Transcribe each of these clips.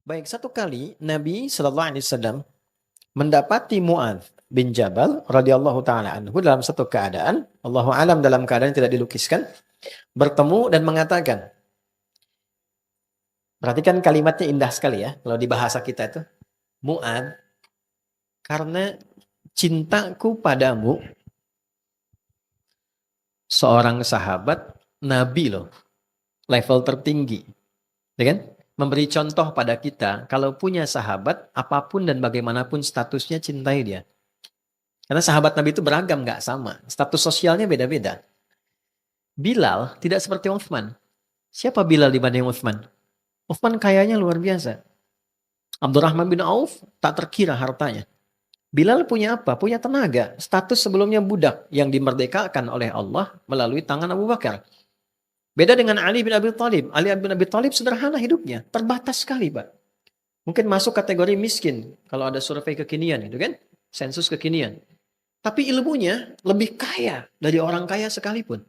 Baik, satu kali Nabi Shallallahu Alaihi Wasallam mendapati Muadz bin Jabal radhiyallahu taala anhu dalam satu keadaan, Allahu alam dalam keadaan tidak dilukiskan, bertemu dan mengatakan, perhatikan kalimatnya indah sekali ya, kalau di bahasa kita itu, Muadz, karena cintaku padamu, seorang sahabat Nabi loh, level tertinggi, ya kan? Memberi contoh pada kita, kalau punya sahabat, apapun dan bagaimanapun statusnya, cintai dia. Karena sahabat Nabi itu beragam, nggak sama. Status sosialnya beda-beda. Bilal tidak seperti Uthman. Siapa Bilal dibanding Uthman? Uthman kayanya luar biasa. Abdurrahman bin Auf tak terkira hartanya. Bilal punya apa? Punya tenaga. Status sebelumnya budak yang dimerdekakan oleh Allah melalui tangan Abu Bakar. Beda dengan Ali bin Abi Thalib. Ali bin Abi Thalib sederhana hidupnya. Terbatas sekali, Pak. Mungkin masuk kategori miskin. Kalau ada survei kekinian gitu kan. Sensus kekinian. Tapi ilmunya lebih kaya dari orang kaya sekalipun.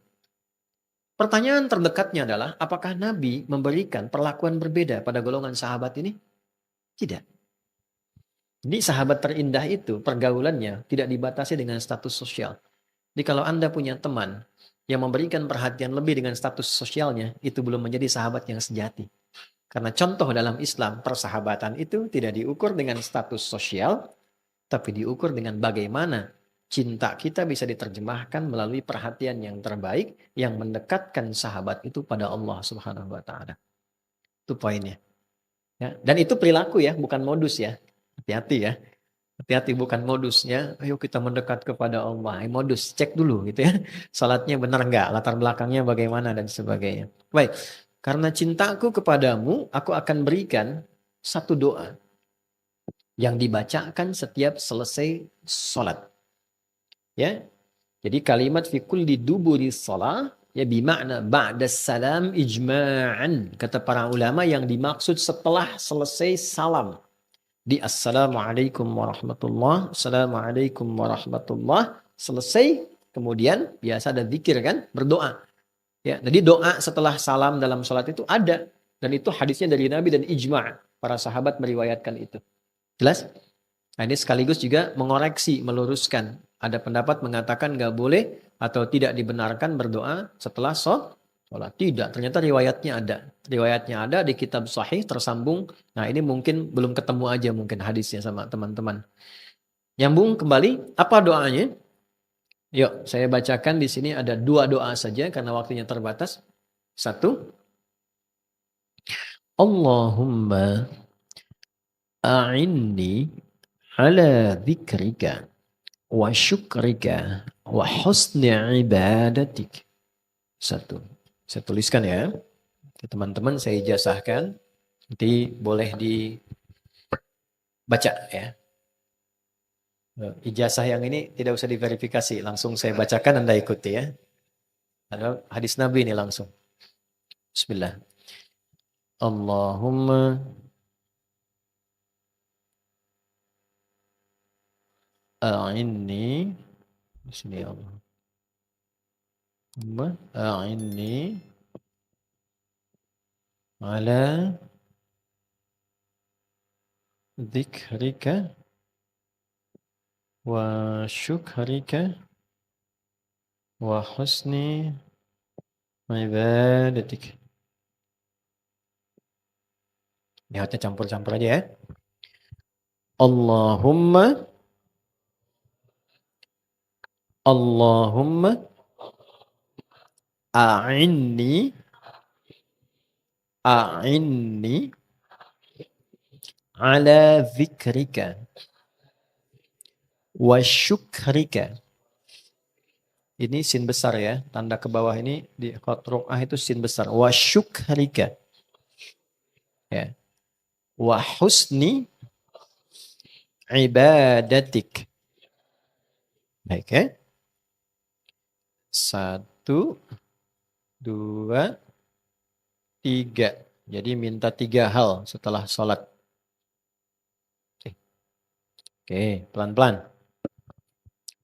Pertanyaan terdekatnya adalah, apakah Nabi memberikan perlakuan berbeda pada golongan sahabat ini? Tidak. Jadi sahabat terindah itu, pergaulannya tidak dibatasi dengan status sosial. Jadi kalau Anda punya teman yang memberikan perhatian lebih dengan status sosialnya, itu belum menjadi sahabat yang sejati. Karena contoh dalam Islam, persahabatan itu tidak diukur dengan status sosial, tapi diukur dengan bagaimana cinta kita bisa diterjemahkan melalui perhatian yang terbaik yang mendekatkan sahabat itu pada Allah Subhanahu wa taala. Itu poinnya. Ya, dan itu perilaku ya, bukan modus ya. Hati-hati ya. Hati-hati, bukan modusnya. Ayo kita mendekat kepada Allah. Modus, cek dulu gitu ya. Salatnya benar enggak, latar belakangnya bagaimana dan sebagainya. Baik, karena cintaku kepadamu, aku akan berikan satu doa yang dibacakan setiap selesai sholat. Ya, jadi kalimat fi kulli duburi shalah ya bimakna ba'da salam ijma'an. Kata para ulama yang dimaksud setelah selesai salam. Di assalamualaikum warahmatullah, assalamualaikum warahmatullah, selesai, kemudian biasa ada zikir kan, berdoa. Ya, jadi doa setelah salam dalam sholat itu ada, dan itu hadisnya dari Nabi dan ijma', para sahabat meriwayatkan itu. Jelas? Nah, ini sekaligus juga mengoreksi, meluruskan. Ada pendapat mengatakan nggak boleh atau tidak dibenarkan berdoa setelah sholat. Tidak, ternyata riwayatnya ada. Riwayatnya ada di kitab sahih tersambung. Nah, ini mungkin belum ketemu aja mungkin hadisnya sama teman-teman. Nyambung kembali, apa doanya? Yuk, saya bacakan di sini ada 2 doa saja karena waktunya terbatas. 1. Allahumma a'inni ala dzikrika wa syukrika wa husni ibadatik. 1. Saya tuliskan ya. Teman-teman saya ijazahkan. Nanti boleh dibaca ya. Ijazah yang ini tidak usah diverifikasi. Langsung saya bacakan, Anda ikuti ya. Ada hadis Nabi ini langsung. Bismillah. Allahumma a'inni. Bismillah. A'inni ala dzikrika wa syukrika wa husni ibadatik. Lihatnya campur-campur aja ya. Allahumma a'inni ala dzikrika wa syukrika. Ini sin besar ya, tanda ke bawah ini di khat ruqah itu sin besar. Wa syukrika. Ya. Wa husni ibadatik. Baik ya. 1, 2, 3. Jadi minta 3 hal setelah sholat. Oke, pelan-pelan.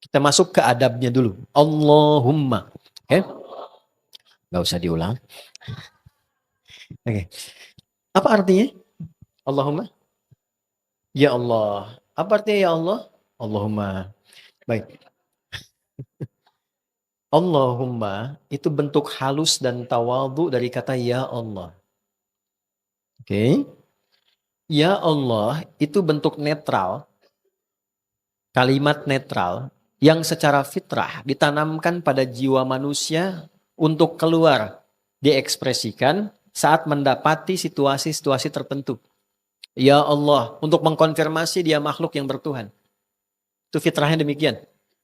Kita masuk ke adabnya dulu. Allahumma. Oke, nggak usah diulang. Oke, apa artinya? Allahumma, ya Allah. Apa artinya ya Allah? Allahumma. Baik. Allahumma itu bentuk halus dan tawadhu dari kata ya Allah. Oke. Ya Allah itu bentuk netral, kalimat netral yang secara fitrah ditanamkan pada jiwa manusia untuk keluar, diekspresikan saat mendapati situasi-situasi tertentu. Ya Allah, untuk mengkonfirmasi dia makhluk yang bertuhan. Itu fitrahnya demikian.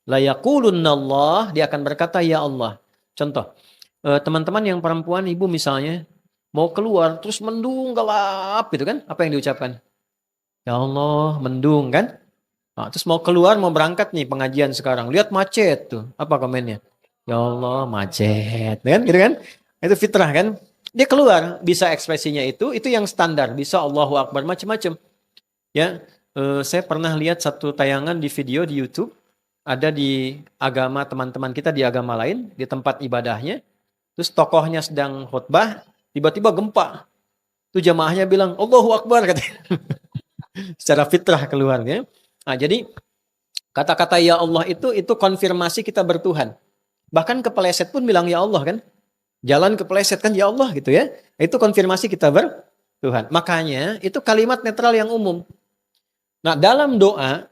La yaqulunnallah, dia akan berkata ya Allah. Contoh, teman-teman yang perempuan, ibu misalnya, mau keluar terus mendung gelap gitu kan? Apa yang diucapkan? Ya Allah, mendung kan? Nah, terus mau keluar, mau berangkat nih pengajian sekarang. Lihat macet tuh. Apa komennya? Ya Allah, macet. Kan? Gitu kan? Itu fitrah kan? Dia keluar, bisa ekspresinya itu yang standar. Bisa Allahu Akbar, macam-macam. Ya, saya pernah lihat satu tayangan di video di YouTube. Ada di agama teman-teman kita di agama lain, di tempat ibadahnya. Terus tokohnya sedang khutbah, tiba-tiba gempa. Tuh jamaahnya bilang, Allahu Akbar, katanya. Secara fitrah keluarnya. Nah, jadi kata-kata ya Allah itu konfirmasi kita bertuhan. Bahkan kepeleset pun bilang ya Allah kan. Jalan kepeleset kan ya Allah gitu ya. Itu konfirmasi kita bertuhan. Makanya itu kalimat netral yang umum. Nah, dalam doa,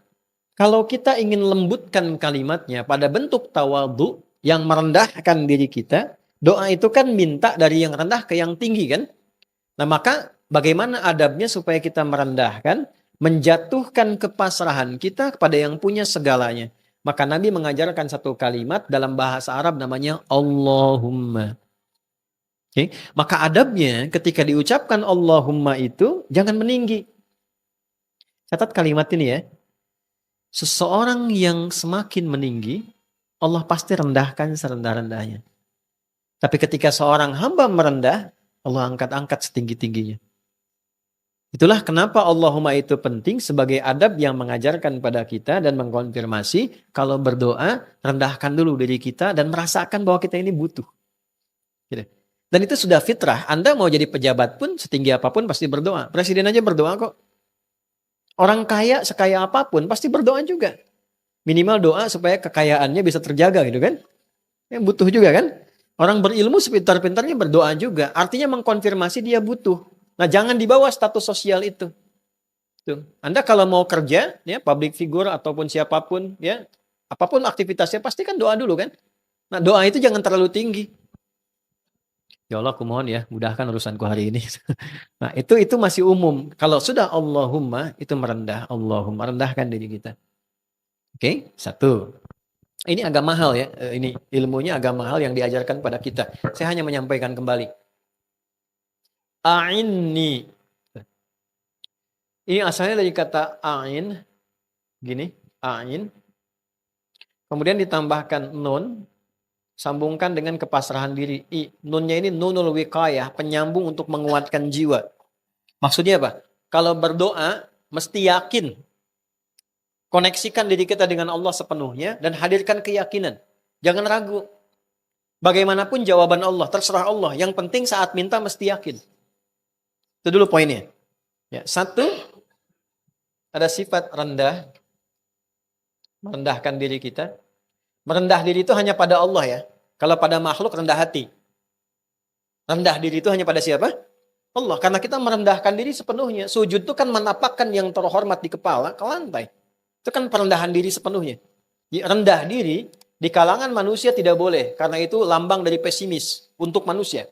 kalau kita ingin lembutkan kalimatnya pada bentuk tawadhu yang merendahkan diri kita, doa itu kan minta dari yang rendah ke yang tinggi kan. Nah, maka bagaimana adabnya supaya kita merendahkan, menjatuhkan kepasrahan kita kepada yang punya segalanya. Maka Nabi mengajarkan satu kalimat dalam bahasa Arab namanya Allahumma. Oke. Maka adabnya ketika diucapkan Allahumma itu jangan meninggi. Catat kalimat ini ya. Seseorang yang semakin meninggi, Allah pasti rendahkan serendah-rendahnya. Tapi ketika seorang hamba merendah, Allah angkat-angkat setinggi-tingginya. Itulah kenapa Allahumma itu penting sebagai adab yang mengajarkan pada kita dan mengkonfirmasi kalau berdoa, rendahkan dulu diri kita dan merasakan bahwa kita ini butuh. Gitu. Dan itu sudah fitrah. Anda mau jadi pejabat pun setinggi apapun pasti berdoa. Presiden aja berdoa kok. Orang kaya sekaya apapun pasti berdoa juga. Minimal doa supaya kekayaannya bisa terjaga gitu kan. Yang butuh juga kan. Orang berilmu sepintar-pintarnya berdoa juga. Artinya mengkonfirmasi dia butuh. Nah, jangan dibawa status sosial itu. Tuh. Anda kalau mau kerja, ya public figure ataupun siapapun, ya apapun aktivitasnya pasti kan doa dulu kan. Nah, doa itu jangan terlalu tinggi. Ya Allah, aku mohon ya, mudahkan urusanku hari ini. Nah, itu masih umum. Kalau sudah Allahumma, itu merendah. Allahumma, rendahkan diri kita. Oke, satu. Ini agak mahal ya. Ini ilmunya agak mahal yang diajarkan pada kita. Saya hanya menyampaikan kembali. A'inni. Ini asalnya dari kata a'in. Gini, a'in. Kemudian ditambahkan nun. Sambungkan dengan kepasrahan diri. Nunnya ini nunul wiqayah, penyambung untuk menguatkan jiwa. Maksudnya apa? Kalau berdoa, mesti yakin. Koneksikan diri kita dengan Allah sepenuhnya dan hadirkan keyakinan. Jangan ragu. Bagaimanapun jawaban Allah, terserah Allah. Yang penting saat minta mesti yakin. Itu dulu poinnya. Ya, satu, ada sifat rendah. Merendahkan diri kita. Merendah diri itu hanya pada Allah ya. Kalau pada makhluk rendah hati. Rendah diri itu hanya pada siapa? Allah. Karena kita merendahkan diri sepenuhnya. Sujud itu kan menapakkan yang terhormat di kepala ke lantai. Itu kan perendahan diri sepenuhnya. Rendah diri di kalangan manusia tidak boleh. Karena itu lambang dari pesimis untuk manusia.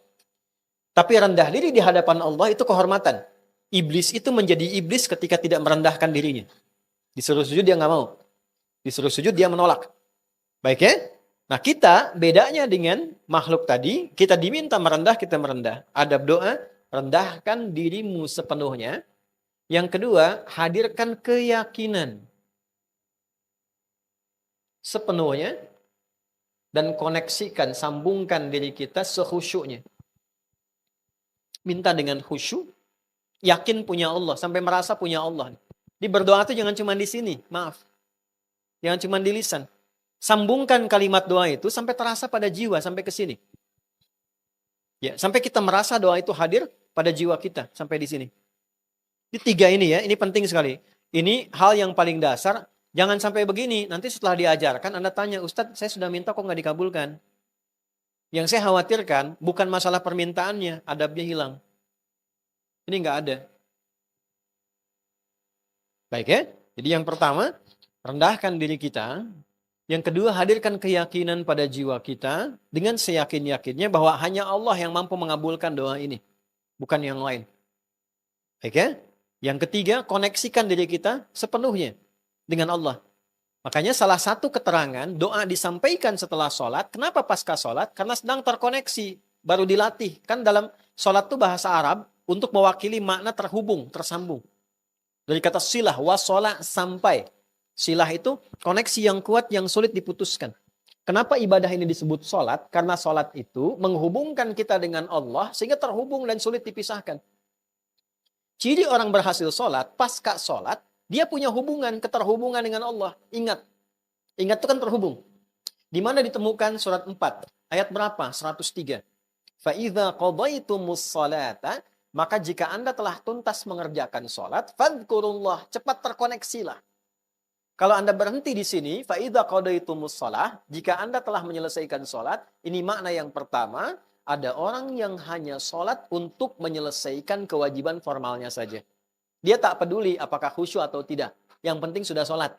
Tapi rendah diri di hadapan Allah itu kehormatan. Iblis itu menjadi iblis ketika tidak merendahkan dirinya. Disuruh sujud dia nggak mau. Disuruh sujud dia menolak. Baik ya? Nah kita bedanya dengan makhluk tadi, kita diminta merendah, kita merendah. Adab doa, rendahkan dirimu sepenuhnya. Yang kedua, hadirkan keyakinan sepenuhnya dan koneksikan, sambungkan diri kita sekhusyuknya. Minta dengan khusyuk, yakin punya Allah, sampai merasa punya Allah. Di berdoa itu jangan cuma di sini, maaf. Jangan cuma di lisan. Sambungkan kalimat doa itu sampai terasa pada jiwa, sampai ke sini. Ya, sampai kita merasa doa itu hadir pada jiwa kita, sampai di sini. Ini 3 ini ya, ini penting sekali. Ini hal yang paling dasar, jangan sampai begini. Nanti setelah diajarkan, Anda tanya, Ustadz saya sudah minta kok nggak dikabulkan. Yang saya khawatirkan bukan masalah permintaannya, adabnya hilang. Ini nggak ada. Baik ya, jadi yang pertama, rendahkan diri kita. Yang kedua, hadirkan keyakinan pada jiwa kita dengan seyakin-yakinnya bahwa hanya Allah yang mampu mengabulkan doa ini, bukan yang lain. Baik ya? Yang ketiga, koneksikan diri kita sepenuhnya dengan Allah. Makanya salah satu keterangan doa disampaikan setelah sholat. Kenapa pasca sholat? Karena sedang terkoneksi, baru dilatih. Kan dalam sholat itu bahasa Arab untuk mewakili makna terhubung, tersambung. Dari kata silah, wasola, sampai. Silah itu koneksi yang kuat yang sulit diputuskan. Kenapa ibadah ini disebut sholat? Karena sholat itu menghubungkan kita dengan Allah sehingga terhubung dan sulit dipisahkan. Ciri orang berhasil sholat, pasca sholat, dia punya hubungan, keterhubungan dengan Allah. Ingat itu kan terhubung. Di mana ditemukan surat 4, ayat berapa? 103. فَإِذَا قَضَيْتُمُ الصَّلَاةَ maka jika Anda telah tuntas mengerjakan sholat, fadhkurullah, cepat terkoneksilah. Kalau Anda berhenti di sini, فَإِذَا قَضَيْتُمُ الصَّلَاةَ jika Anda telah menyelesaikan sholat, ini makna yang pertama, ada orang yang hanya sholat untuk menyelesaikan kewajiban formalnya saja. Dia tak peduli apakah khusyuk atau tidak. Yang penting sudah sholat.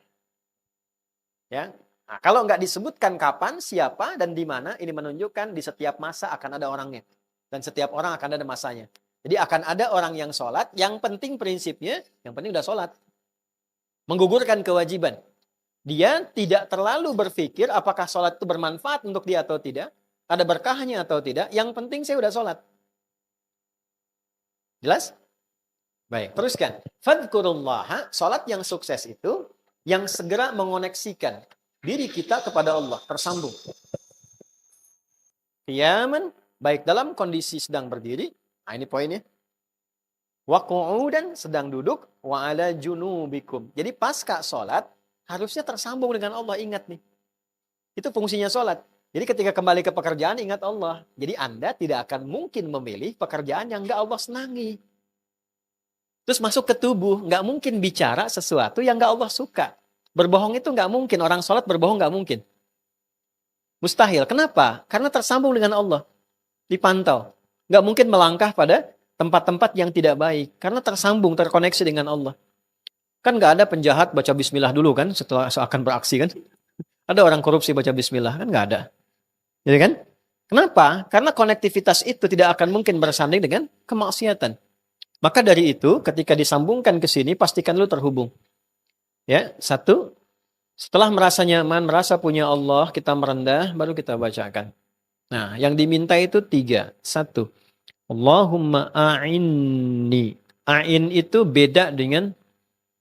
Ya. Nah, kalau nggak disebutkan kapan, siapa, dan di mana, ini menunjukkan di setiap masa akan ada orangnya. Dan setiap orang akan ada masanya. Jadi akan ada orang yang sholat, yang penting prinsipnya, yang penting udah sholat. Menggugurkan kewajiban. Dia tidak terlalu berpikir apakah sholat itu bermanfaat untuk dia atau tidak. Ada berkahnya atau tidak. Yang penting saya udah sholat. Jelas? Baik, teruskan. Fadhkurullaha, sholat yang sukses itu, yang segera mengoneksikan diri kita kepada Allah, tersambung. Qiyaman, baik dalam kondisi sedang berdiri, nah ini poinnya. Wa qu'udan, sedang duduk, wa ala junubikum. Jadi pasca sholat, harusnya tersambung dengan Allah, ingat nih. Itu fungsinya sholat. Jadi ketika kembali ke pekerjaan, ingat Allah. Jadi Anda tidak akan mungkin memilih pekerjaan yang nggak Allah senangi. Terus masuk ke tubuh, nggak mungkin bicara sesuatu yang nggak Allah suka. Berbohong itu nggak mungkin, orang sholat berbohong nggak mungkin. Mustahil, kenapa? Karena tersambung dengan Allah. Dipantau. Nggak mungkin melangkah pada tempat-tempat yang tidak baik. Karena tersambung, terkoneksi dengan Allah. Kan nggak ada penjahat baca bismillah dulu kan, setelah akan beraksi kan. Ada orang korupsi baca bismillah, kan nggak ada. Jadi kan? Kenapa? Karena konektivitas itu tidak akan mungkin bersanding dengan kemaksiatan. Maka dari itu, ketika disambungkan ke sini, pastikan lu terhubung. Ya, satu, setelah merasa nyaman, merasa punya Allah, kita merendah, baru kita bacakan. Nah, yang diminta itu 3. 1, Allahumma a'inni. A'in itu beda dengan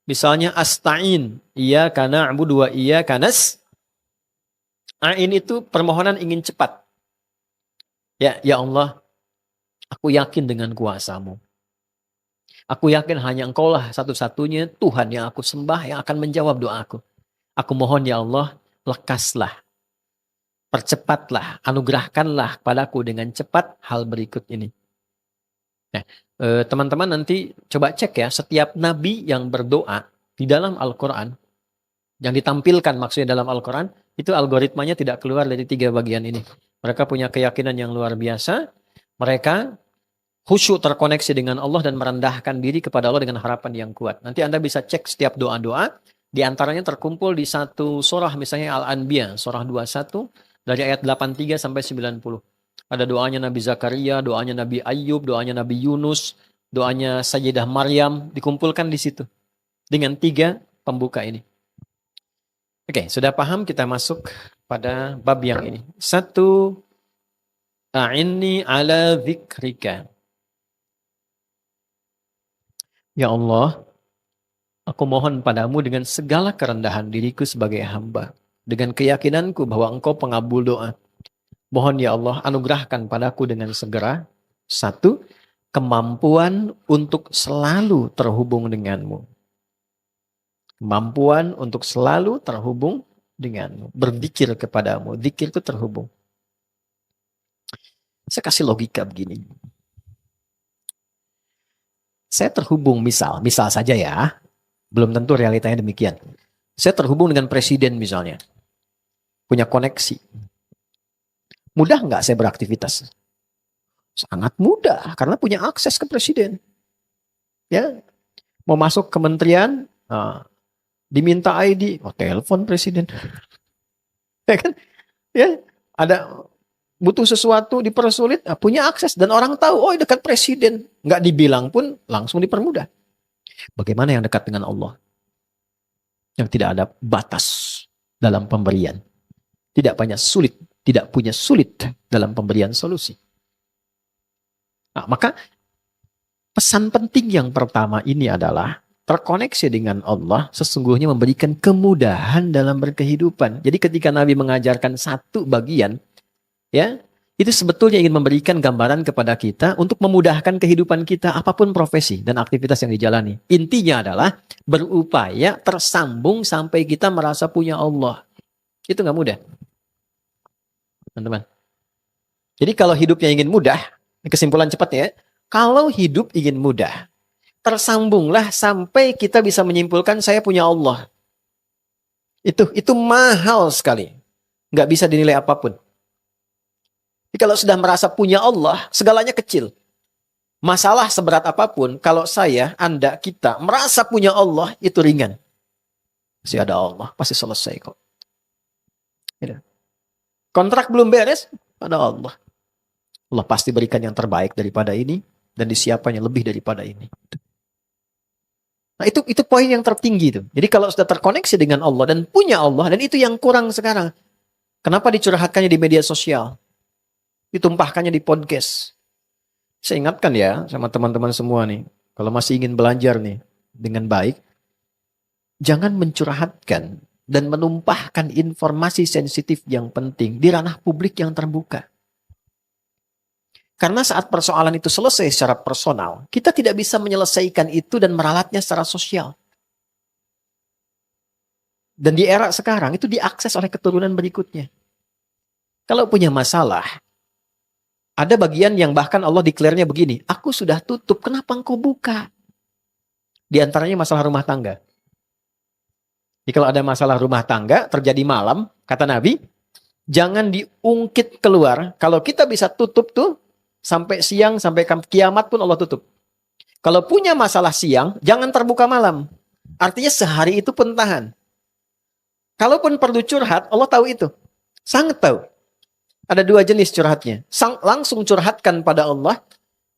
misalnya asta'in. Iyyaka na'budu wa iyyaka nas. A'in itu permohonan ingin cepat. Ya Allah, aku yakin dengan kuasa-Mu. Aku yakin hanya Engkau lah satu-satunya Tuhan yang aku sembah yang akan menjawab doaku. Aku mohon ya Allah, lekaslah, percepatlah, anugerahkanlah kepadaku dengan cepat hal berikut ini. Nah, teman-teman nanti coba cek ya, setiap nabi yang berdoa di dalam Al-Quran, yang ditampilkan maksudnya dalam Al-Quran, itu algoritmanya tidak keluar dari 3 bagian ini. Mereka punya keyakinan yang luar biasa, mereka khusyuk terkoneksi dengan Allah dan merendahkan diri kepada Allah dengan harapan yang kuat. Nanti Anda bisa cek setiap doa-doa, di antaranya terkumpul di satu surah misalnya Al-Anbiya, surah 21 dari ayat 83 sampai 90. Ada doanya Nabi Zakaria, doanya Nabi Ayyub, doanya Nabi Yunus, doanya Sayyidah Maryam, dikumpulkan di situ. Dengan 3 pembuka ini. Oke, sudah paham, kita masuk pada bab yang ini. 1, A'inni ala dzikrika. Ya Allah, aku mohon padamu dengan segala kerendahan diriku sebagai hamba. Dengan keyakinanku bahwa Engkau pengabul doa. Mohon ya Allah, anugerahkan padaku dengan segera. 1, kemampuan untuk selalu terhubung denganmu. Kemampuan untuk selalu terhubung denganmu, berzikir kepadamu. Zikir itu terhubung. Saya kasih logika begini. Saya terhubung misal saja ya, belum tentu realitanya demikian. Saya terhubung dengan presiden misalnya, punya koneksi. Mudah nggak saya beraktivitas? Sangat mudah, karena punya akses ke presiden. Ya, mau masuk kementerian, diminta ID, telepon presiden. Ya kan? Ya, ada butuh sesuatu dipersulit, punya akses dan orang tahu, oh dekat presiden, nggak dibilang pun langsung dipermudah. Bagaimana yang dekat dengan Allah? Yang tidak ada batas dalam pemberian, tidak punya sulit dalam pemberian solusi. Nah, maka pesan penting yang pertama ini adalah terkoneksi dengan Allah sesungguhnya memberikan kemudahan dalam berkehidupan. Jadi ketika Nabi mengajarkan satu bagian, ya, itu sebetulnya ingin memberikan gambaran kepada kita untuk memudahkan kehidupan kita apapun profesi dan aktivitas yang dijalani. Intinya adalah berupaya tersambung sampai kita merasa punya Allah. Itu nggak mudah, teman-teman. Jadi kalau hidupnya ingin mudah, kesimpulan cepat ya, kalau hidup ingin mudah, tersambunglah sampai kita bisa menyimpulkan saya punya Allah. Itu mahal sekali. Nggak bisa dinilai apapun. Jadi kalau sudah merasa punya Allah, segalanya kecil. Masalah seberat apapun, kalau saya, Anda, kita merasa punya Allah, itu ringan. Masih ada Allah, pasti selesai kok. Gitu. Kontrak belum beres, ada Allah. Allah pasti berikan yang terbaik daripada ini, dan disiapkannya lebih daripada ini. Nah itu poin yang tertinggi itu. Jadi kalau sudah terkoneksi dengan Allah dan punya Allah, dan itu yang kurang sekarang. Kenapa dicurhatkannya di media sosial? Ditumpahkannya di podcast. Saya ingatkan ya sama teman-teman semua nih, kalau masih ingin belajar nih dengan baik, jangan mencurhatkan dan menumpahkan informasi sensitif yang penting di ranah publik yang terbuka. Karena saat persoalan itu selesai secara personal, kita tidak bisa menyelesaikan itu dan meralatnya secara sosial. Dan di era sekarang itu diakses oleh keturunan berikutnya. Kalau punya masalah, ada bagian yang bahkan Allah declare-nya begini, aku sudah tutup, kenapa engkau buka? Di antaranya masalah rumah tangga. Jadi kalau ada masalah rumah tangga, terjadi malam, kata Nabi, jangan diungkit keluar. Kalau kita bisa tutup tuh, sampai siang, sampai kiamat pun Allah tutup. Kalau punya masalah siang, jangan terbuka malam. Artinya sehari itu pun tahan. Kalaupun perlu curhat, Allah tahu itu. Sangat tahu. Ada dua jenis curhatnya. Langsung curhatkan pada Allah.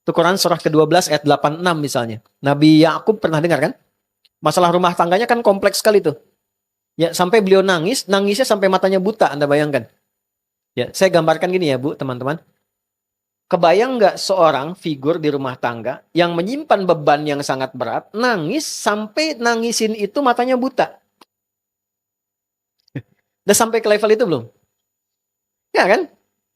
Itu Quran surah ke-12 ayat 86 misalnya. Nabi Yakub pernah dengar kan? Masalah rumah tangganya kan kompleks sekali tuh. Ya, sampai beliau nangisnya sampai matanya buta, Anda bayangkan. Ya, saya gambarkan gini ya Bu, teman-teman. Kebayang nggak seorang figur di rumah tangga yang menyimpan beban yang sangat berat, nangis sampai nangisin itu matanya buta? Udah sampai ke level itu belum? Ya kan?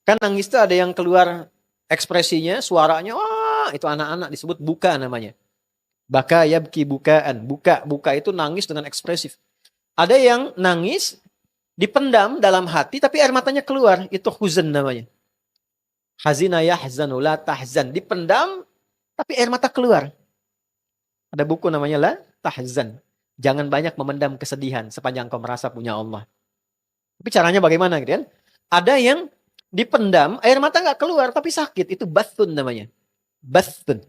Kan nangis itu ada yang keluar ekspresinya, suaranya, wah itu anak-anak disebut buka namanya. Baka yabki bukaan. Buka itu nangis dengan ekspresif. Ada yang nangis, dipendam dalam hati, tapi air matanya keluar. Itu huzn namanya. Hazina yahzanu la tahzan. Dipendam, tapi air mata keluar. Ada buku namanya La Tahzan. Jangan banyak memendam kesedihan sepanjang kau merasa punya Allah. Tapi caranya bagaimana gitu kan? Ada yang dipendam, air mata nggak keluar, tapi sakit. Itu bathun namanya. Bathun.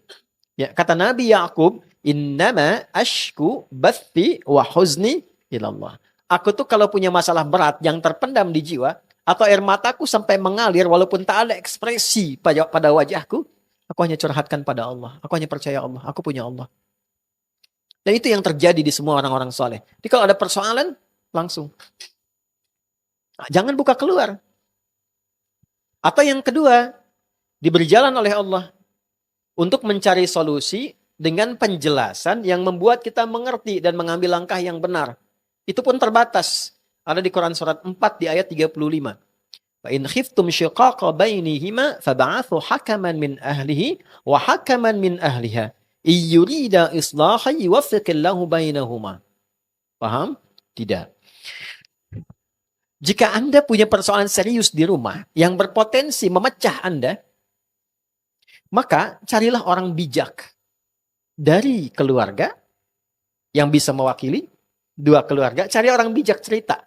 Ya, kata Nabi Yakub, innama ashku bathi wa huzni ilallah. Aku tuh kalau punya masalah berat yang terpendam di jiwa, atau air mataku sampai mengalir walaupun tak ada ekspresi pada wajahku, aku hanya curhatkan pada Allah. Aku hanya percaya Allah. Aku punya Allah. Dan itu yang terjadi di semua orang-orang soleh. Jadi kalau ada persoalan, langsung. Jangan buka keluar. Atau yang kedua, diberi jalan oleh Allah untuk mencari solusi dengan penjelasan yang membuat kita mengerti dan mengambil langkah yang benar. Itu pun terbatas. Ada di Quran surat 4 di ayat 35. Wa in khiftum shiqaqa bainihima fab'athu hakaman min ahlihi wa hakaman min ahliha iyurida islahan yuwaffiqillahu bainahuma. Paham? Tidak. Jika Anda punya persoalan serius di rumah yang berpotensi memecah Anda, maka carilah orang bijak dari keluarga yang bisa mewakili dua keluarga. Cari orang bijak cerita.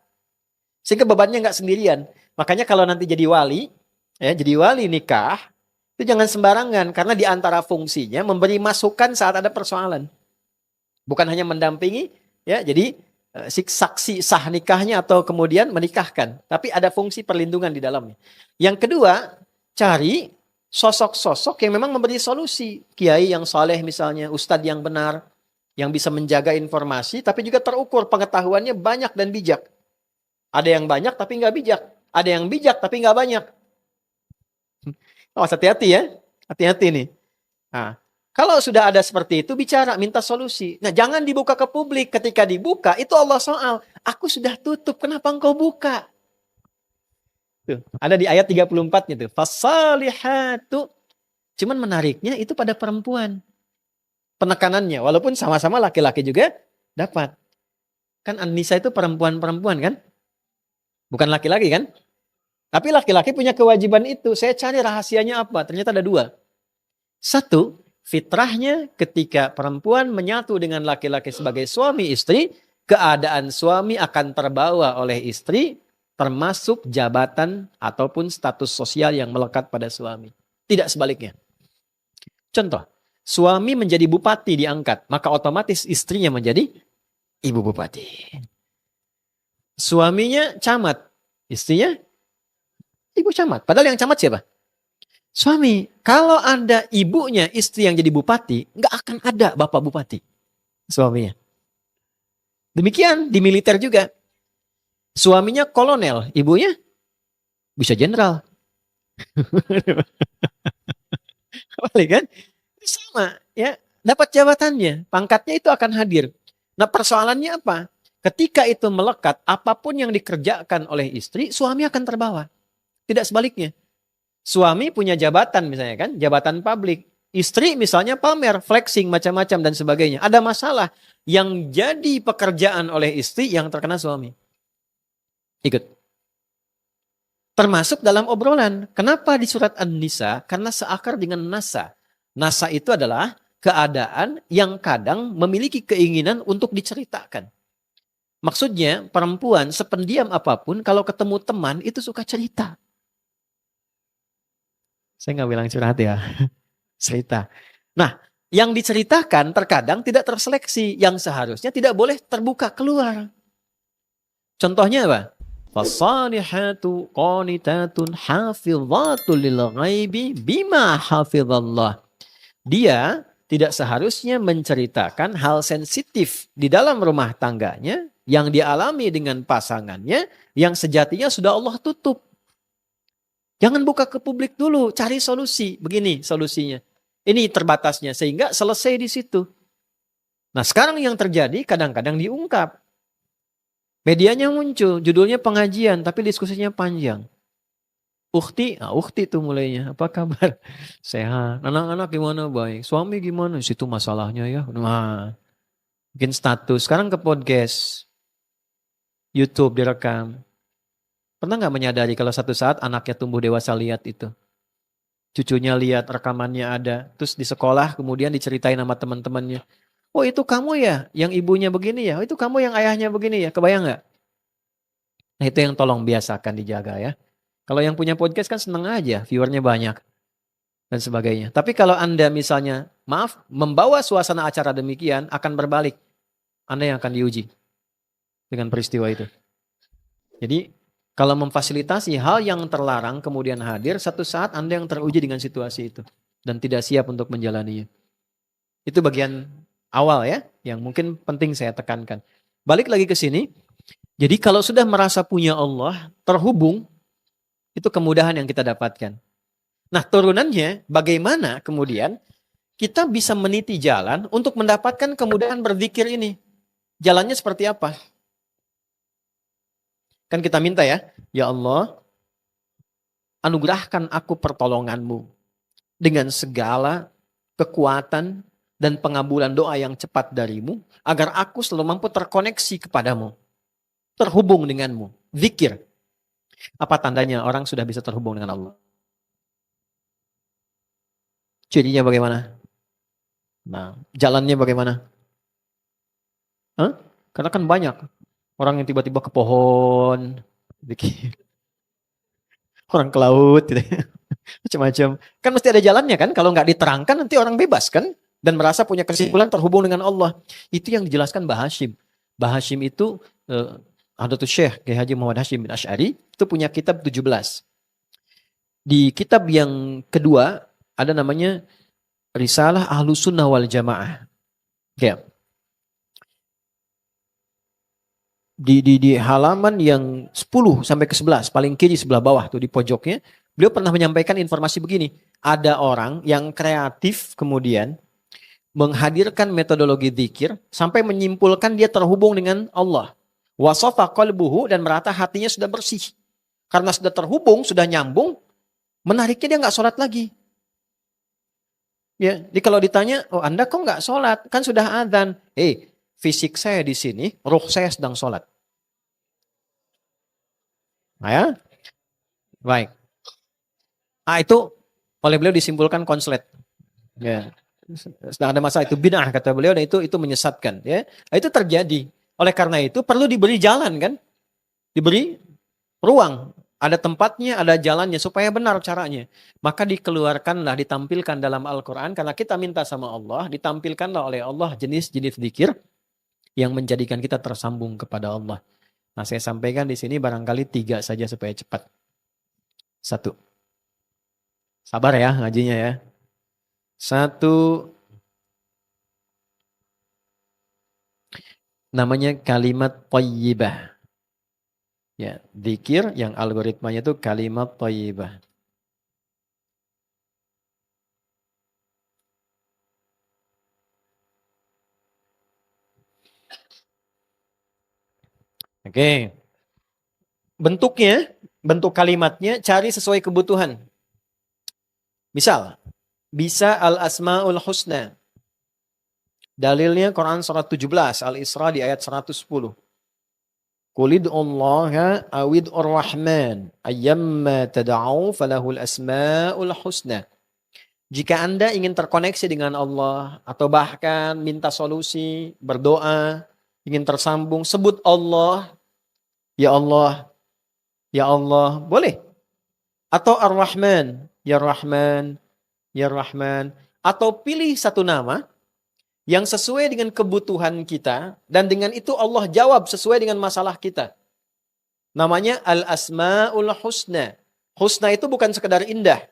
Sehingga bebannya nggak sendirian. Makanya kalau nanti jadi wali, ya jadi wali nikah, itu jangan sembarangan. Karena di antara fungsinya memberi masukan saat ada persoalan. Bukan hanya mendampingi, ya jadi saksi sah nikahnya atau kemudian menikahkan. Tapi ada fungsi perlindungan di dalamnya. Yang kedua, cari sosok-sosok yang memang memberi solusi. Kiai yang saleh misalnya, ustadz yang benar, yang bisa menjaga informasi, tapi juga terukur pengetahuannya banyak dan bijak. Ada yang banyak tapi nggak bijak. Ada yang bijak tapi nggak banyak. Oh, hati-hati ya. Hati-hati nih. Nah, kalau sudah ada seperti itu, bicara, minta solusi. Nah, jangan dibuka ke publik. Ketika dibuka, itu Allah soal. Aku sudah tutup, kenapa engkau buka? Tuh, ada di ayat 34-nya tuh. Fasalihatu. Cuman menariknya itu pada perempuan. Penekanannya. Walaupun sama-sama laki-laki juga dapat. Kan An-Nisa itu perempuan-perempuan kan? Bukan laki-laki kan? Tapi laki-laki punya kewajiban itu. Saya cari rahasianya apa? Ternyata ada dua. Satu, fitrahnya ketika perempuan menyatu dengan laki-laki sebagai suami istri, keadaan suami akan terbawa oleh istri, termasuk jabatan ataupun status sosial yang melekat pada suami. Tidak sebaliknya. Contoh, suami menjadi bupati diangkat, maka otomatis istrinya menjadi ibu bupati. Suaminya camat, istrinya ibu camat. Padahal yang camat siapa? Suami. Kalau ada ibunya istri yang jadi bupati, nggak akan ada bapak bupati. Suaminya. Demikian di militer juga. Suaminya kolonel, ibunya bisa jenderal. Balik kan? Sama ya. Dapat jabatannya, pangkatnya itu akan hadir. Nah persoalannya apa? Ketika itu melekat, apapun yang dikerjakan oleh istri, suami akan terbawa. Tidak sebaliknya. Suami punya jabatan misalnya kan, jabatan publik. Istri misalnya pamer, flexing, macam-macam dan sebagainya. Ada masalah yang jadi pekerjaan oleh istri yang terkena suami. Ikut. Termasuk dalam obrolan. Kenapa di surat An-Nisa? Karena seakar dengan nasa. Nasa itu adalah keadaan yang kadang memiliki keinginan untuk diceritakan. Maksudnya perempuan sependiam apapun kalau ketemu teman itu suka cerita. Saya nggak bilang curhat ya. Cerita. Nah, yang diceritakan terkadang tidak terseleksi. Yang seharusnya tidak boleh terbuka keluar. Contohnya apa? Fasalihatu qanitatun hafidhatul lil ghaibi bima hafidhallah. Dia tidak seharusnya menceritakan hal sensitif di dalam rumah tangganya yang dialami dengan pasangannya yang sejatinya sudah Allah tutup. Jangan buka ke publik dulu, cari solusi. Begini solusinya. Ini terbatasnya sehingga selesai di situ. Nah, sekarang yang terjadi kadang-kadang diungkap. Medianya muncul, judulnya pengajian tapi diskusinya panjang. Ukhti tuh mulainya. Apa kabar? Sehat. Anak-anak gimana? Baik. Suami gimana? Situ masalahnya ya. Nah, bikin status. Sekarang ke podcast. YouTube direkam. Pernah nggak menyadari kalau satu saat anaknya tumbuh dewasa lihat itu? Cucunya lihat, rekamannya ada. Terus di sekolah kemudian diceritain sama teman-temannya. Oh itu kamu ya yang ibunya begini ya? Oh itu kamu yang ayahnya begini ya? Kebayang nggak? Nah itu yang tolong biasakan dijaga ya. Kalau yang punya podcast kan seneng aja, viewernya banyak. Dan sebagainya. Tapi kalau Anda misalnya, maaf, membawa suasana acara demikian akan berbalik. Anda yang akan diuji dengan peristiwa itu. Jadi kalau memfasilitasi hal yang terlarang kemudian hadir, satu saat Anda yang teruji dengan situasi itu. Dan tidak siap untuk menjalaninya. Itu bagian awal ya, yang mungkin penting saya tekankan. Balik lagi ke sini. Jadi kalau sudah merasa punya Allah, terhubung, itu kemudahan yang kita dapatkan. Nah turunannya bagaimana kemudian kita bisa meniti jalan untuk mendapatkan kemudahan berzikir ini. Jalannya seperti apa? Kan kita minta ya Allah anugerahkan aku pertolonganmu dengan segala kekuatan dan pengabulan doa yang cepat darimu agar aku selalu mampu terkoneksi kepadamu, terhubung denganmu, zikir. Apa tandanya orang sudah bisa terhubung dengan Allah? Cirinya bagaimana? Nah, jalannya bagaimana? Hah? Karena kan banyak orang yang tiba-tiba ke pohon, bikin orang ke laut, gitu. Macam-macam. Kan mesti ada jalannya kan? Kalau nggak diterangkan nanti orang bebas kan? Dan merasa punya kesimpulan terhubung dengan Allah. Itu yang dijelaskan Mbah Hashim. Mbah Hashim itu Hadratus Syekh Kiai Haji Muhammad Hashim bin Asy'ari itu punya kitab 17. Di kitab yang kedua ada namanya Risalah Ahlus Sunnah wal Jamaah. Ya. Di halaman yang 10 sampai ke 11, paling kiri sebelah bawah tuh di pojoknya, beliau pernah menyampaikan informasi begini. Ada orang yang kreatif kemudian menghadirkan metodologi zikir sampai menyimpulkan dia terhubung dengan Allah. Wasafa qalbuhu dan merata hatinya sudah bersih. Karena sudah terhubung, sudah nyambung, menariknya dia nggak sholat lagi. Ya, jadi kalau ditanya, oh Anda kok nggak sholat? Kan sudah adzan. Fisik saya di sini, ruh saya sedang sholat. Nah, ya, baik. Itu oleh beliau disimpulkan konslet. Ya. Sedang ada masalah itu bid'ah kata beliau dan itu menyesatkan. Ya, itu terjadi. Oleh karena itu perlu diberi jalan kan, diberi ruang. Ada tempatnya, ada jalannya supaya benar caranya. Maka dikeluarkanlah, ditampilkan dalam Al-Quran karena kita minta sama Allah, ditampilkanlah oleh Allah jenis-jenis zikir yang menjadikan kita tersambung kepada Allah. Nah, saya sampaikan di sini barangkali 3 saja supaya cepat. 1. Sabar ya ngajinya ya. 1, namanya kalimat thayyibah. Ya, zikir yang algoritmanya itu kalimat thayyibah. Oke. Bentuknya, bentuk kalimatnya cari sesuai kebutuhan. Misal, bisa al-asmaul husna. Dalilnya Quran surat 17, Al-Isra di ayat 110. Qulid Allah awid ar-Rahman ayyamma tad'u falahul asmaul husna. Jika Anda ingin terkoneksi dengan Allah atau bahkan minta solusi, berdoa, ingin tersambung, sebut Allah, ya Allah, ya Allah, boleh. Atau Ar-Rahman, ya Rahman, ya Rahman. Atau pilih satu nama yang sesuai dengan kebutuhan kita dan dengan itu Allah jawab sesuai dengan masalah kita. Namanya Al-Asma'ul Husna. Husna itu bukan sekedar indah.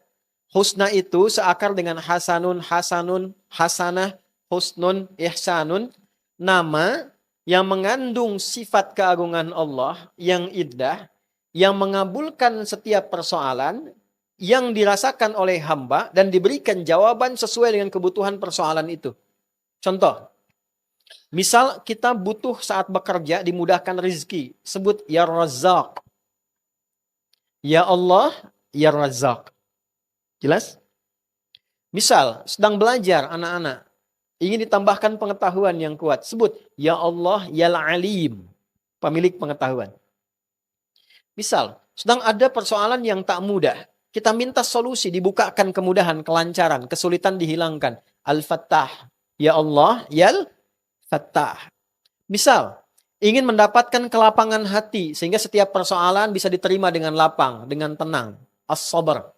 Husna itu seakar dengan hasanun, hasanun, hasanah, husnun, ihsanun. Nama yang mengandung sifat keagungan Allah yang indah, yang mengabulkan setiap persoalan, yang dirasakan oleh hamba dan diberikan jawaban sesuai dengan kebutuhan persoalan itu. Contoh, misal kita butuh saat bekerja dimudahkan rezeki, sebut ya Razzaq. Ya Allah, ya Razzaq. Jelas? Misal, sedang belajar anak-anak, ingin ditambahkan pengetahuan yang kuat, sebut ya Allah, ya Alim, pemilik pengetahuan. Misal, sedang ada persoalan yang tak mudah, kita minta solusi, dibukakan kemudahan, kelancaran, kesulitan dihilangkan. Al-Fattah. Ya Allah, Yal Fattah. Misal, ingin mendapatkan kelapangan hati sehingga setiap persoalan bisa diterima dengan lapang, dengan tenang. As-Sabr.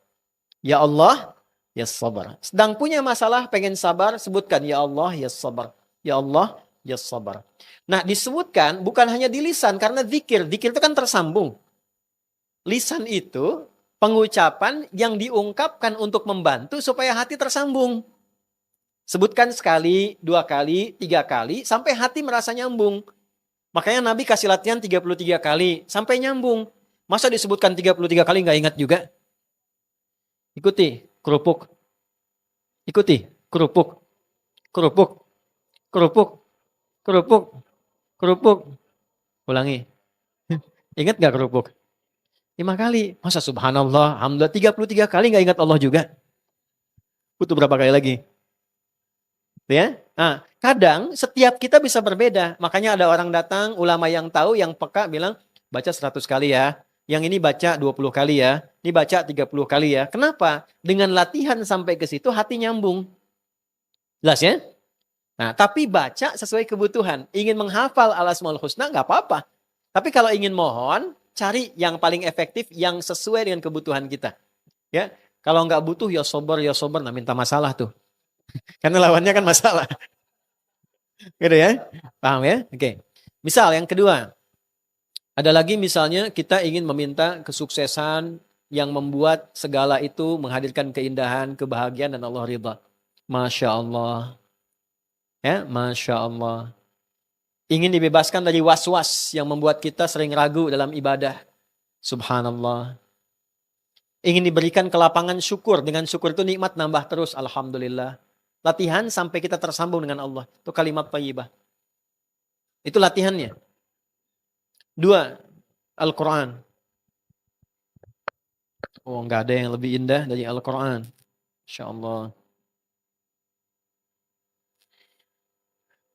Ya Allah, ya Sabar. Sedang punya masalah, pengen sabar, sebutkan Ya Allah, ya Sabar. Ya Allah, ya Sabar. Nah, disebutkan bukan hanya di lisan karena zikir. Zikir itu kan tersambung. Lisan itu pengucapan yang diungkapkan untuk membantu supaya hati tersambung. Sebutkan sekali, 2 kali, 3 kali, sampai hati merasa nyambung. Makanya Nabi kasih latihan 33 kali, sampai nyambung. Masa disebutkan 33 kali nggak ingat juga? Ikuti, kerupuk. Ikuti, kerupuk. Kerupuk. Kerupuk. Kerupuk. Kerupuk. Ulangi. Ingat gak kerupuk? 5 kali. Masa subhanallah, alhamdulillah 33 kali nggak ingat Allah juga? Butuh berapa kali lagi? Ya, nah, kadang setiap kita bisa berbeda. Makanya ada orang datang, ulama yang tahu, yang peka bilang, baca 100 kali ya. Yang ini baca 20 kali ya, ini baca 30 kali ya. Kenapa? Dengan latihan sampai ke situ hati nyambung. Jelas ya? Nah, tapi baca sesuai kebutuhan. Ingin menghafal al-asmaul husna nggak apa-apa. Tapi kalau ingin mohon, cari yang paling efektif yang sesuai dengan kebutuhan kita. Ya, kalau nggak butuh ya sober, nah minta masalah tuh. Karena lawannya kan masalah. Gitu ya? Paham ya? Oke. Misal yang kedua, ada lagi misalnya kita ingin meminta kesuksesan yang membuat segala itu menghadirkan keindahan, kebahagiaan dan Allah ridha. Masya Allah. Ya, Masya Allah. Ingin dibebaskan dari was-was yang membuat kita sering ragu dalam ibadah. Subhanallah. Ingin diberikan kelapangan syukur. Dengan syukur itu nikmat nambah terus. Alhamdulillah. Latihan sampai kita tersambung dengan Allah. Itu kalimat thayyibah. Itu latihannya. Dua, Al-Quran. Oh, nggak ada yang lebih indah dari Al-Quran. Insya Allah.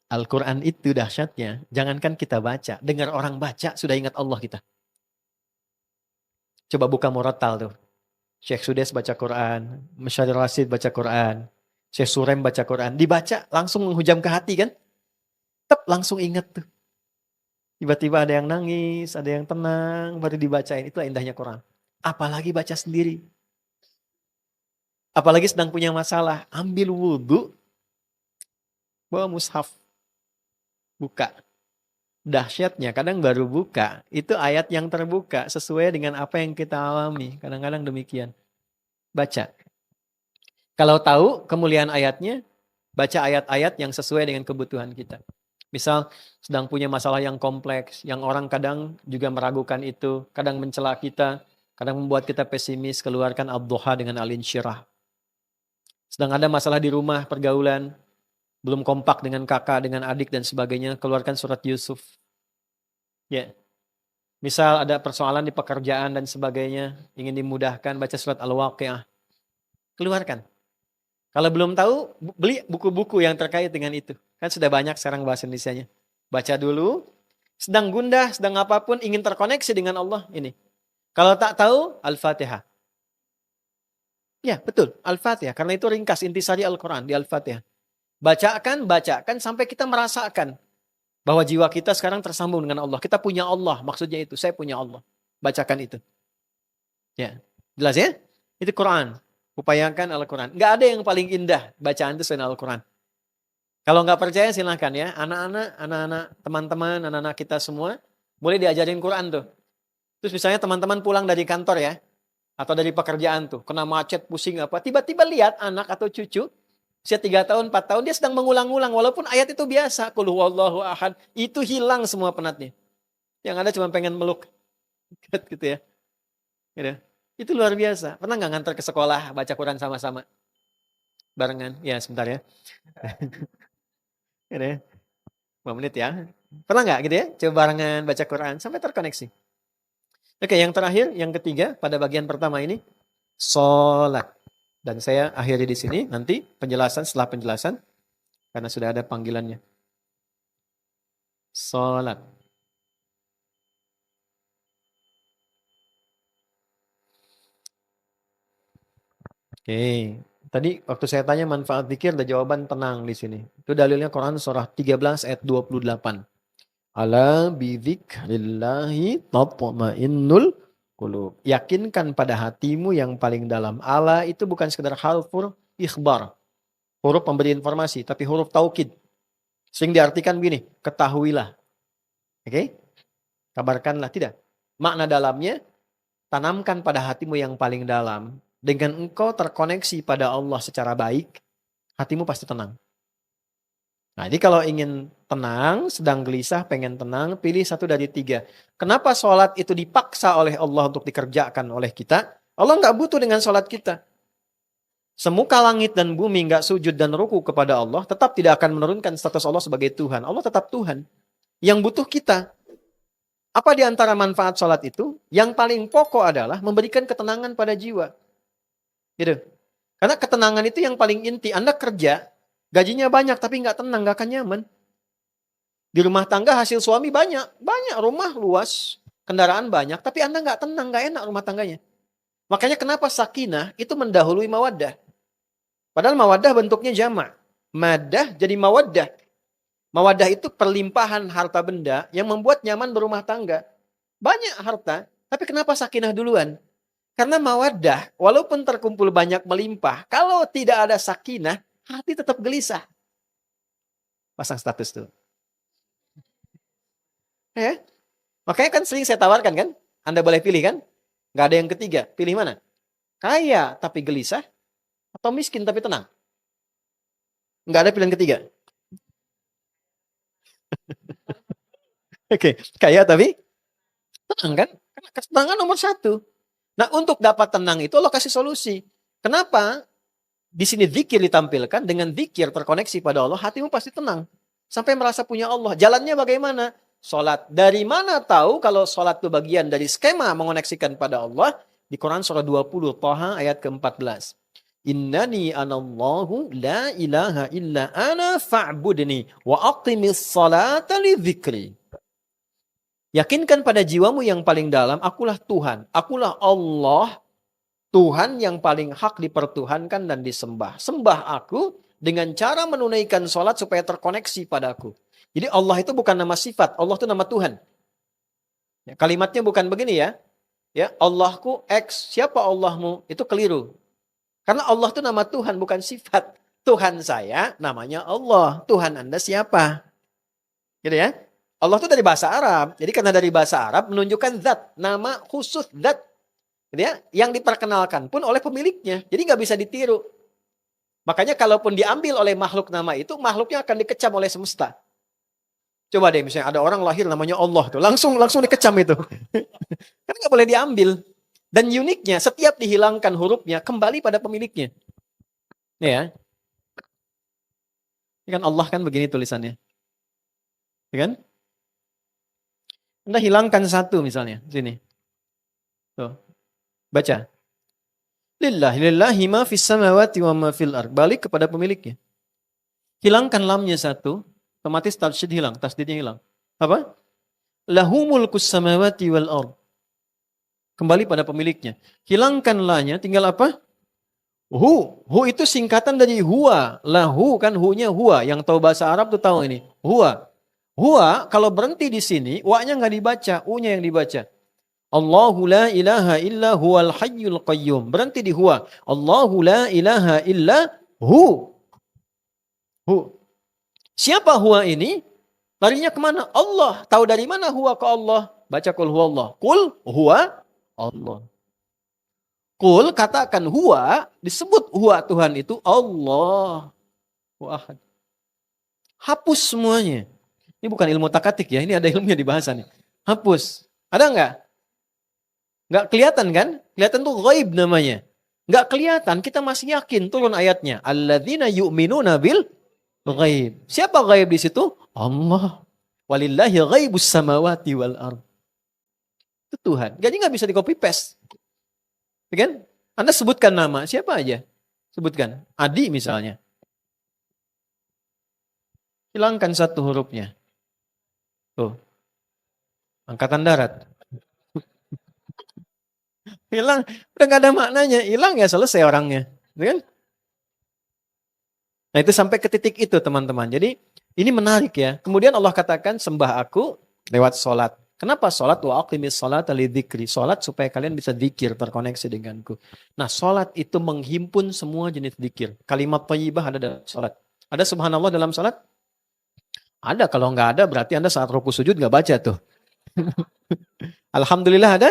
Al-Quran itu dahsyatnya. Jangankan kita baca. Dengar orang baca, sudah ingat Allah kita. Coba buka Murattal tuh. Syekh Sudes baca Quran. Masyadir Rasid baca Quran. Syekh Surem baca Quran. Dibaca, langsung menghujam ke hati kan. Tep, langsung ingat tuh. Tiba-tiba ada yang nangis, ada yang tenang, baru dibacain. Itulah indahnya Quran. Apalagi baca sendiri. Apalagi sedang punya masalah. Ambil wudhu, bawa mushaf. Buka. Dahsyatnya, kadang baru buka. Itu ayat yang terbuka sesuai dengan apa yang kita alami. Kadang-kadang demikian. Baca. Kalau tahu kemuliaan ayatnya, baca ayat-ayat yang sesuai dengan kebutuhan kita. Misal sedang punya masalah yang kompleks, yang orang kadang juga meragukan itu, kadang mencela kita, kadang membuat kita pesimis, keluarkan ad-duha dengan al-insyirah. Sedang ada masalah di rumah, pergaulan, belum kompak dengan kakak, dengan adik dan sebagainya, keluarkan surat Yusuf. Ya. Misal ada persoalan di pekerjaan dan sebagainya, ingin dimudahkan, baca surat Al-Waqi'ah. Keluarkan. Kalau belum tahu, beli buku-buku yang terkait dengan itu. Kan sudah banyak sekarang bahasa Indonesianya. Baca dulu, sedang gundah, sedang apapun, ingin terkoneksi dengan Allah, ini. Kalau tak tahu, Al-Fatihah. Ya, betul, Al-Fatihah. Karena itu ringkas intisari Al-Quran di Al-Fatihah. Bacakan, sampai kita merasakan bahwa jiwa kita sekarang tersambung dengan Allah. Kita punya Allah, maksudnya itu. Saya punya Allah. Bacakan itu. Ya, jelas ya? Itu Quran. Upayakan Al-Quran. Nggak ada yang paling indah bacaan itu selain Al-Quran. Kalau nggak percaya silahkan ya. Anak-anak, teman-teman, anak-anak kita semua boleh diajarin Quran tuh. Terus misalnya teman-teman pulang dari kantor ya. Atau dari pekerjaan tuh. Kena macet, pusing apa. Tiba-tiba lihat anak atau cucu. Usia 3 tahun, 4 tahun. Dia sedang mengulang-ulang. Walaupun ayat itu biasa. Qul huwallahu ahad. Itu hilang semua penatnya. Yang ada cuma pengen meluk. Gitu ya. Gitu. Itu luar biasa. Pernah nggak ngantar ke sekolah baca Quran sama-sama? Barengan. Ya sebentar ya. Gitu ya. 5 menit ya. Pernah nggak gitu ya? Coba barengan baca Quran sampai terkoneksi. Oke, yang terakhir, yang ketiga pada bagian pertama ini. Sholat. Dan saya akhiri di sini. Nanti penjelasan setelah penjelasan. Karena sudah ada panggilannya. Sholat. Oke, tadi waktu saya tanya manfaat zikir ada jawaban tenang di sini. Itu dalilnya Quran surah 13 ayat 28. Ala bidzikrillahi tatma'innul qulub. Yakinkan pada hatimu yang paling dalam. Ala itu bukan sekedar huruf ikhbar. Huruf pemberi informasi, tapi huruf taukid. Sering diartikan begini, ketahuilah. Oke? Kabarkanlah, tidak. Makna dalamnya, tanamkan pada hatimu yang paling dalam. Dengan engkau terkoneksi pada Allah secara baik, hatimu pasti tenang. Nah, jadi kalau ingin tenang, sedang gelisah, pengen tenang, pilih satu dari 3. Kenapa sholat itu dipaksa oleh Allah untuk dikerjakan oleh kita? Allah nggak butuh dengan sholat kita. Semuka langit dan bumi nggak sujud dan ruku kepada Allah, tetap tidak akan menurunkan status Allah sebagai Tuhan. Allah tetap Tuhan. Yang butuh kita. Apa di antara manfaat sholat itu? Yang paling pokok adalah memberikan ketenangan pada jiwa. Gitu. Karena ketenangan itu yang paling inti. Anda kerja, gajinya banyak tapi nggak tenang, nggak akan nyaman. Di rumah tangga hasil suami banyak rumah luas. kendaraan banyak, tapi Anda nggak tenang, nggak enak rumah tangganya. Makanya kenapa sakinah itu mendahului mawaddah. Padahal mawaddah bentuknya jamak. Madah jadi mawaddah. Mawaddah itu perlimpahan harta benda yang membuat nyaman berumah tangga. Banyak harta, tapi kenapa sakinah duluan? Karena mawaddah, walaupun terkumpul banyak melimpah, kalau tidak ada sakinah, hati tetap gelisah. Pasang status tuh. Ya? Makanya kan sering saya tawarkan kan, Anda boleh pilih kan? Nggak ada yang ketiga, pilih mana? Kaya tapi gelisah, atau miskin tapi tenang? Nggak ada pilihan ketiga. Oke, kaya tapi tenang kan? Karena ketenangan nomor satu. Nah, untuk dapat tenang itu Allah kasih solusi. Kenapa? Di sini zikir ditampilkan, dengan zikir terkoneksi pada Allah, hatimu pasti tenang. Sampai merasa punya Allah. Jalannya bagaimana? Sholat. Dari mana tahu kalau sholat itu bagian dari skema mengoneksikan pada Allah? Di Quran surah 20, Thaha ayat ke-14. Innani anallahu la ilaha illa ana fa'budni wa aqimis salata li dzikri. Yakinkan pada jiwamu yang paling dalam, akulah Tuhan. Akulah Allah, Tuhan yang paling hak dipertuhankan dan disembah. Sembah aku dengan cara menunaikan sholat supaya terkoneksi padaku. Jadi Allah itu bukan nama sifat, Allah itu nama Tuhan. Ya, kalimatnya bukan begini ya. Ya, Allahku X, siapa Allahmu? Itu keliru. Karena Allah itu nama Tuhan, bukan sifat. Tuhan saya namanya Allah. Tuhan Anda siapa? Gitu ya. Allah itu dari bahasa Arab. Jadi karena dari bahasa Arab menunjukkan zat, nama khusus zat. Gitu ya, yang diperkenalkan pun oleh pemiliknya. Jadi nggak bisa ditiru. Makanya kalaupun diambil oleh makhluk nama itu, makhluknya akan dikecam oleh semesta. Coba deh misalnya ada orang lahir namanya Allah tuh, langsung dikecam itu. Kan nggak boleh diambil. Dan uniknya setiap dihilangkan hurufnya kembali pada pemiliknya. Ya. Ini kan Allah kan begini tulisannya. Ya kan? Anda hilangkan satu misalnya sini. Tuh. Baca. Lillahi ma fis samawati wa ma fil ard. Balik kepada pemiliknya. Hilangkan lamnya satu, otomatis tasydid hilang, tasdidnya hilang. Apa? Lahu mulkus samawati wal ard. Kembali pada pemiliknya. Hilangkan la-nya, tinggal apa? Hu. Hu itu singkatan dari huwa. Lahu kan hu-nya huwa. Yang tahu bahasa Arab tuh tahu ini. Huwa. Huwa kalau berhenti di sini, wa-nya nggak dibaca, u-nya yang dibaca. Allahu la ilaha illa huwal hayyul qayyum. Berhenti di huwa. Allahu la ilaha illa hu. Hu. Siapa huwa ini? Larinya kemana? Allah. Tahu dari mana huwa ke Allah? Baca kul huwa Allah. Kul huwa Allah. Kul katakan huwa, disebut huwa Tuhan itu Allah. Wahad. Hapus semuanya. Ini bukan ilmu takatik ya, ini ada ilmunya di bahasa nih. Hapus. Ada nggak? Nggak kelihatan kan? Kelihatan tuh ghaib namanya. Nggak kelihatan, kita masih yakin turun ayatnya. Alladzina yu'minuna bil ghaib. Siapa ghaib di situ? Allah. Walillahi ghaibus samawati wal ard. Itu Tuhan. Jadi nggak bisa di copy paste. Ya kan? Anda sebutkan nama, siapa aja? Sebutkan. Adi misalnya. Hilangkan satu hurufnya. Tuh. Angkatan darat. Hilang, udah gak ada maknanya. Hilang ya selesai orangnya. Ya kan? Nah itu sampai ke titik itu teman-teman. Jadi ini menarik ya. Kemudian Allah katakan sembah aku lewat sholat. Kenapa sholat? Wa aqimis sholata lidzikri. Sholat supaya kalian bisa dzikir, terkoneksi denganku. Nah sholat itu menghimpun semua jenis dzikir. Kalimat thayyibah ada dalam sholat. Ada subhanallah dalam sholat? Ada, kalau nggak ada berarti Anda saat ruku sujud nggak baca tuh. Alhamdulillah ada?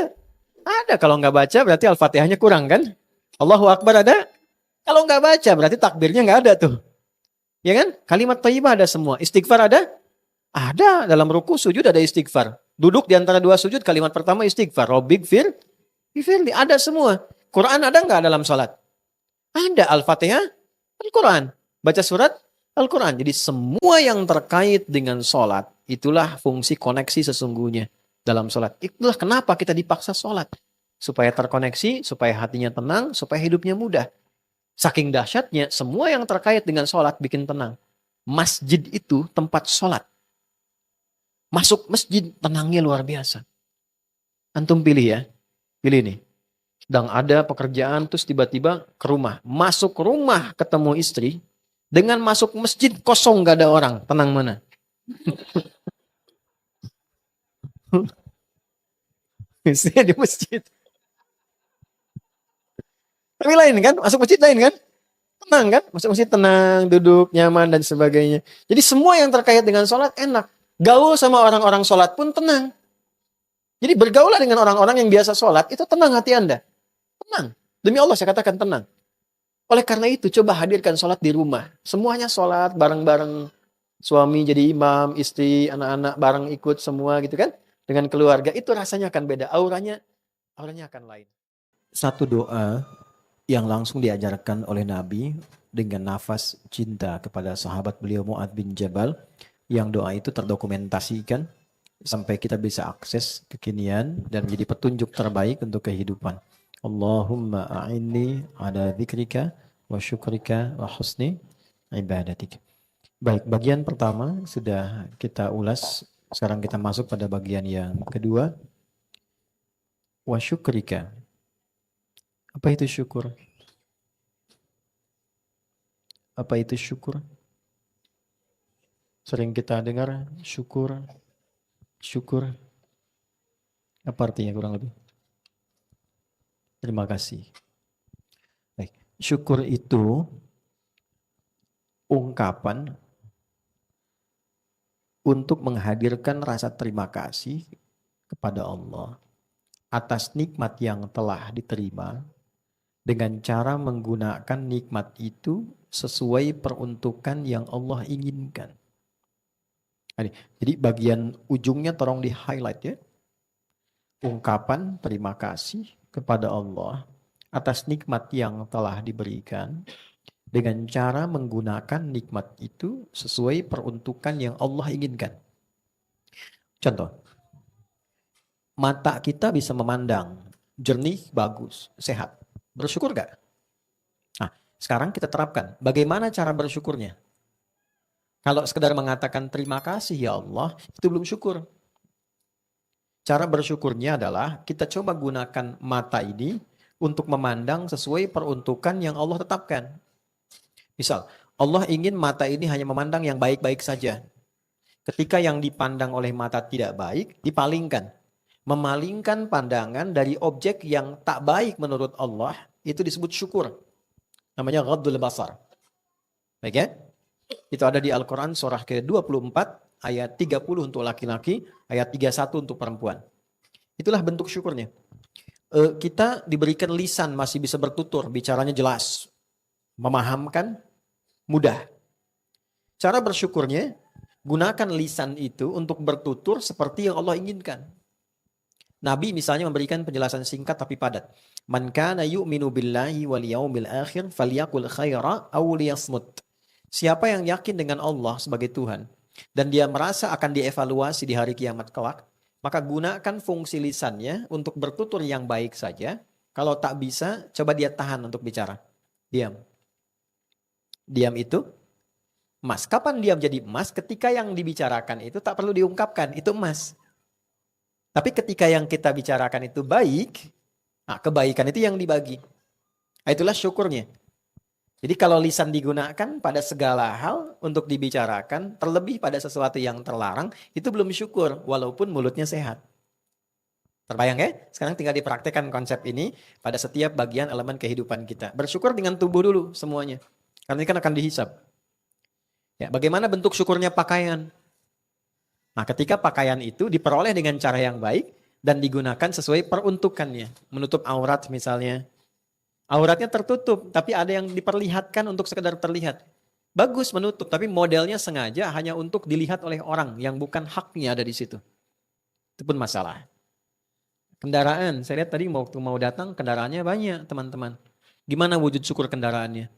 Ada, kalau nggak baca berarti Al-Fatihahnya kurang kan? Allahu Akbar ada? Kalau nggak baca berarti takbirnya nggak ada tuh. Ya kan? Kalimat thayyibah ada semua. Istighfar ada? Ada, dalam ruku sujud ada istighfar. Duduk di antara dua sujud kalimat pertama istighfar. Rabbighfir, ifirli, ada semua. Quran ada nggak dalam sholat? Ada, Al-Fatihah, Al-Quran. Baca surat Al-Quran. Jadi semua yang terkait dengan sholat, itulah fungsi koneksi sesungguhnya dalam sholat. Itulah kenapa kita dipaksa sholat. Supaya terkoneksi, supaya hatinya tenang, supaya hidupnya mudah. Saking dahsyatnya, semua yang terkait dengan sholat bikin tenang. Masjid itu tempat sholat. Masuk masjid, tenangnya luar biasa. Antum pilih ya. Pilih nih. Sedang ada pekerjaan terus tiba-tiba ke rumah. Masuk rumah ketemu istri. Dengan masuk masjid kosong gak ada orang. Tenang mana? Istrinya di masjid. Tapi lain kan? Masuk masjid lain kan? Tenang kan? Masuk masjid tenang, duduk, nyaman dan sebagainya. Jadi semua yang terkait dengan sholat enak. Gaul sama orang-orang sholat pun tenang. Jadi bergaulah dengan orang-orang yang biasa sholat, itu tenang hati Anda. Tenang. Demi Allah saya katakan tenang. Oleh karena itu coba hadirkan sholat di rumah. Semuanya sholat bareng-bareng. Suami jadi imam, istri, anak-anak bareng ikut semua gitu kan. Dengan keluarga itu rasanya akan beda. Auranya akan lain. Satu doa yang langsung diajarkan oleh Nabi dengan nafas cinta kepada sahabat beliau Mu'adz bin Jabal. Yang doa itu terdokumentasikan sampai kita bisa akses kekinian dan menjadi petunjuk terbaik untuk kehidupan. Allahumma a'inni ala dzikrika wa syukrika wa husni ibadatik. Baik, bagian pertama sudah kita ulas. Sekarang kita masuk pada bagian yang kedua. Wa syukrika. Apa itu syukur? Apa itu syukur? Sering kita dengar syukur. Syukur. Apa artinya kurang lebih? Terima kasih. Baik. Syukur itu ungkapan untuk menghadirkan rasa terima kasih kepada Allah atas nikmat yang telah diterima dengan cara menggunakan nikmat itu sesuai peruntukan yang Allah inginkan. Jadi bagian ujungnya tolong di highlight ya. Ungkapan terima kasih kepada Allah atas nikmat yang telah diberikan dengan cara menggunakan nikmat itu sesuai peruntukan yang Allah inginkan. Contoh, mata kita bisa memandang jernih, bagus, sehat. Bersyukur gak? Nah, sekarang kita terapkan. Bagaimana cara bersyukurnya? Kalau sekedar mengatakan terima kasih ya Allah, itu belum syukur. Cara bersyukurnya adalah kita coba gunakan mata ini untuk memandang sesuai peruntukan yang Allah tetapkan. Misal, Allah ingin mata ini hanya memandang yang baik-baik saja. Ketika yang dipandang oleh mata tidak baik, dipalingkan. Memalingkan pandangan dari objek yang tak baik menurut Allah, itu disebut syukur. Namanya ghaddul basar. Baik ya? Itu ada di Al-Quran surah ke-24 ayat 30 untuk laki-laki, ayat 31 untuk perempuan. Itulah bentuk syukurnya. Kita diberikan lisan masih bisa bertutur, bicaranya jelas, memahamkan, mudah. Cara bersyukurnya, gunakan lisan itu untuk bertutur seperti yang Allah inginkan. Nabi misalnya memberikan penjelasan singkat tapi padat. Man kana yu'minu billahi wal yaumil akhir falyaqul khaira aw liyasmut. Siapa yang yakin dengan Allah sebagai Tuhan dan dia merasa akan dievaluasi di hari kiamat kelak, maka gunakan fungsi lisannya untuk bertutur yang baik saja. Kalau tak bisa, coba dia tahan untuk bicara. Diam. Diam itu emas. Kapan diam jadi emas? Ketika yang dibicarakan itu tak perlu diungkapkan, itu emas. Tapi ketika yang kita bicarakan itu baik, nah kebaikan itu yang dibagi. Nah, itulah syukurnya. Jadi kalau lisan digunakan pada segala hal untuk dibicarakan, terlebih pada sesuatu yang terlarang, itu belum syukur walaupun mulutnya sehat. Terbayang ya? Sekarang tinggal dipraktekkan konsep ini pada setiap bagian elemen kehidupan kita. Bersyukur dengan tubuh dulu semuanya. Karena ini kan akan dihisab. Ya, bagaimana bentuk syukurnya pakaian? Nah, ketika pakaian itu diperoleh dengan cara yang baik dan digunakan sesuai peruntukannya. Menutup aurat misalnya. Auratnya tertutup, tapi ada yang diperlihatkan untuk sekedar terlihat. Bagus menutup, tapi modelnya sengaja hanya untuk dilihat oleh orang yang bukan haknya ada di situ. Itu pun masalah. Kendaraan, saya lihat tadi waktu mau datang kendaraannya banyak teman-teman. Gimana wujud syukur kendaraannya?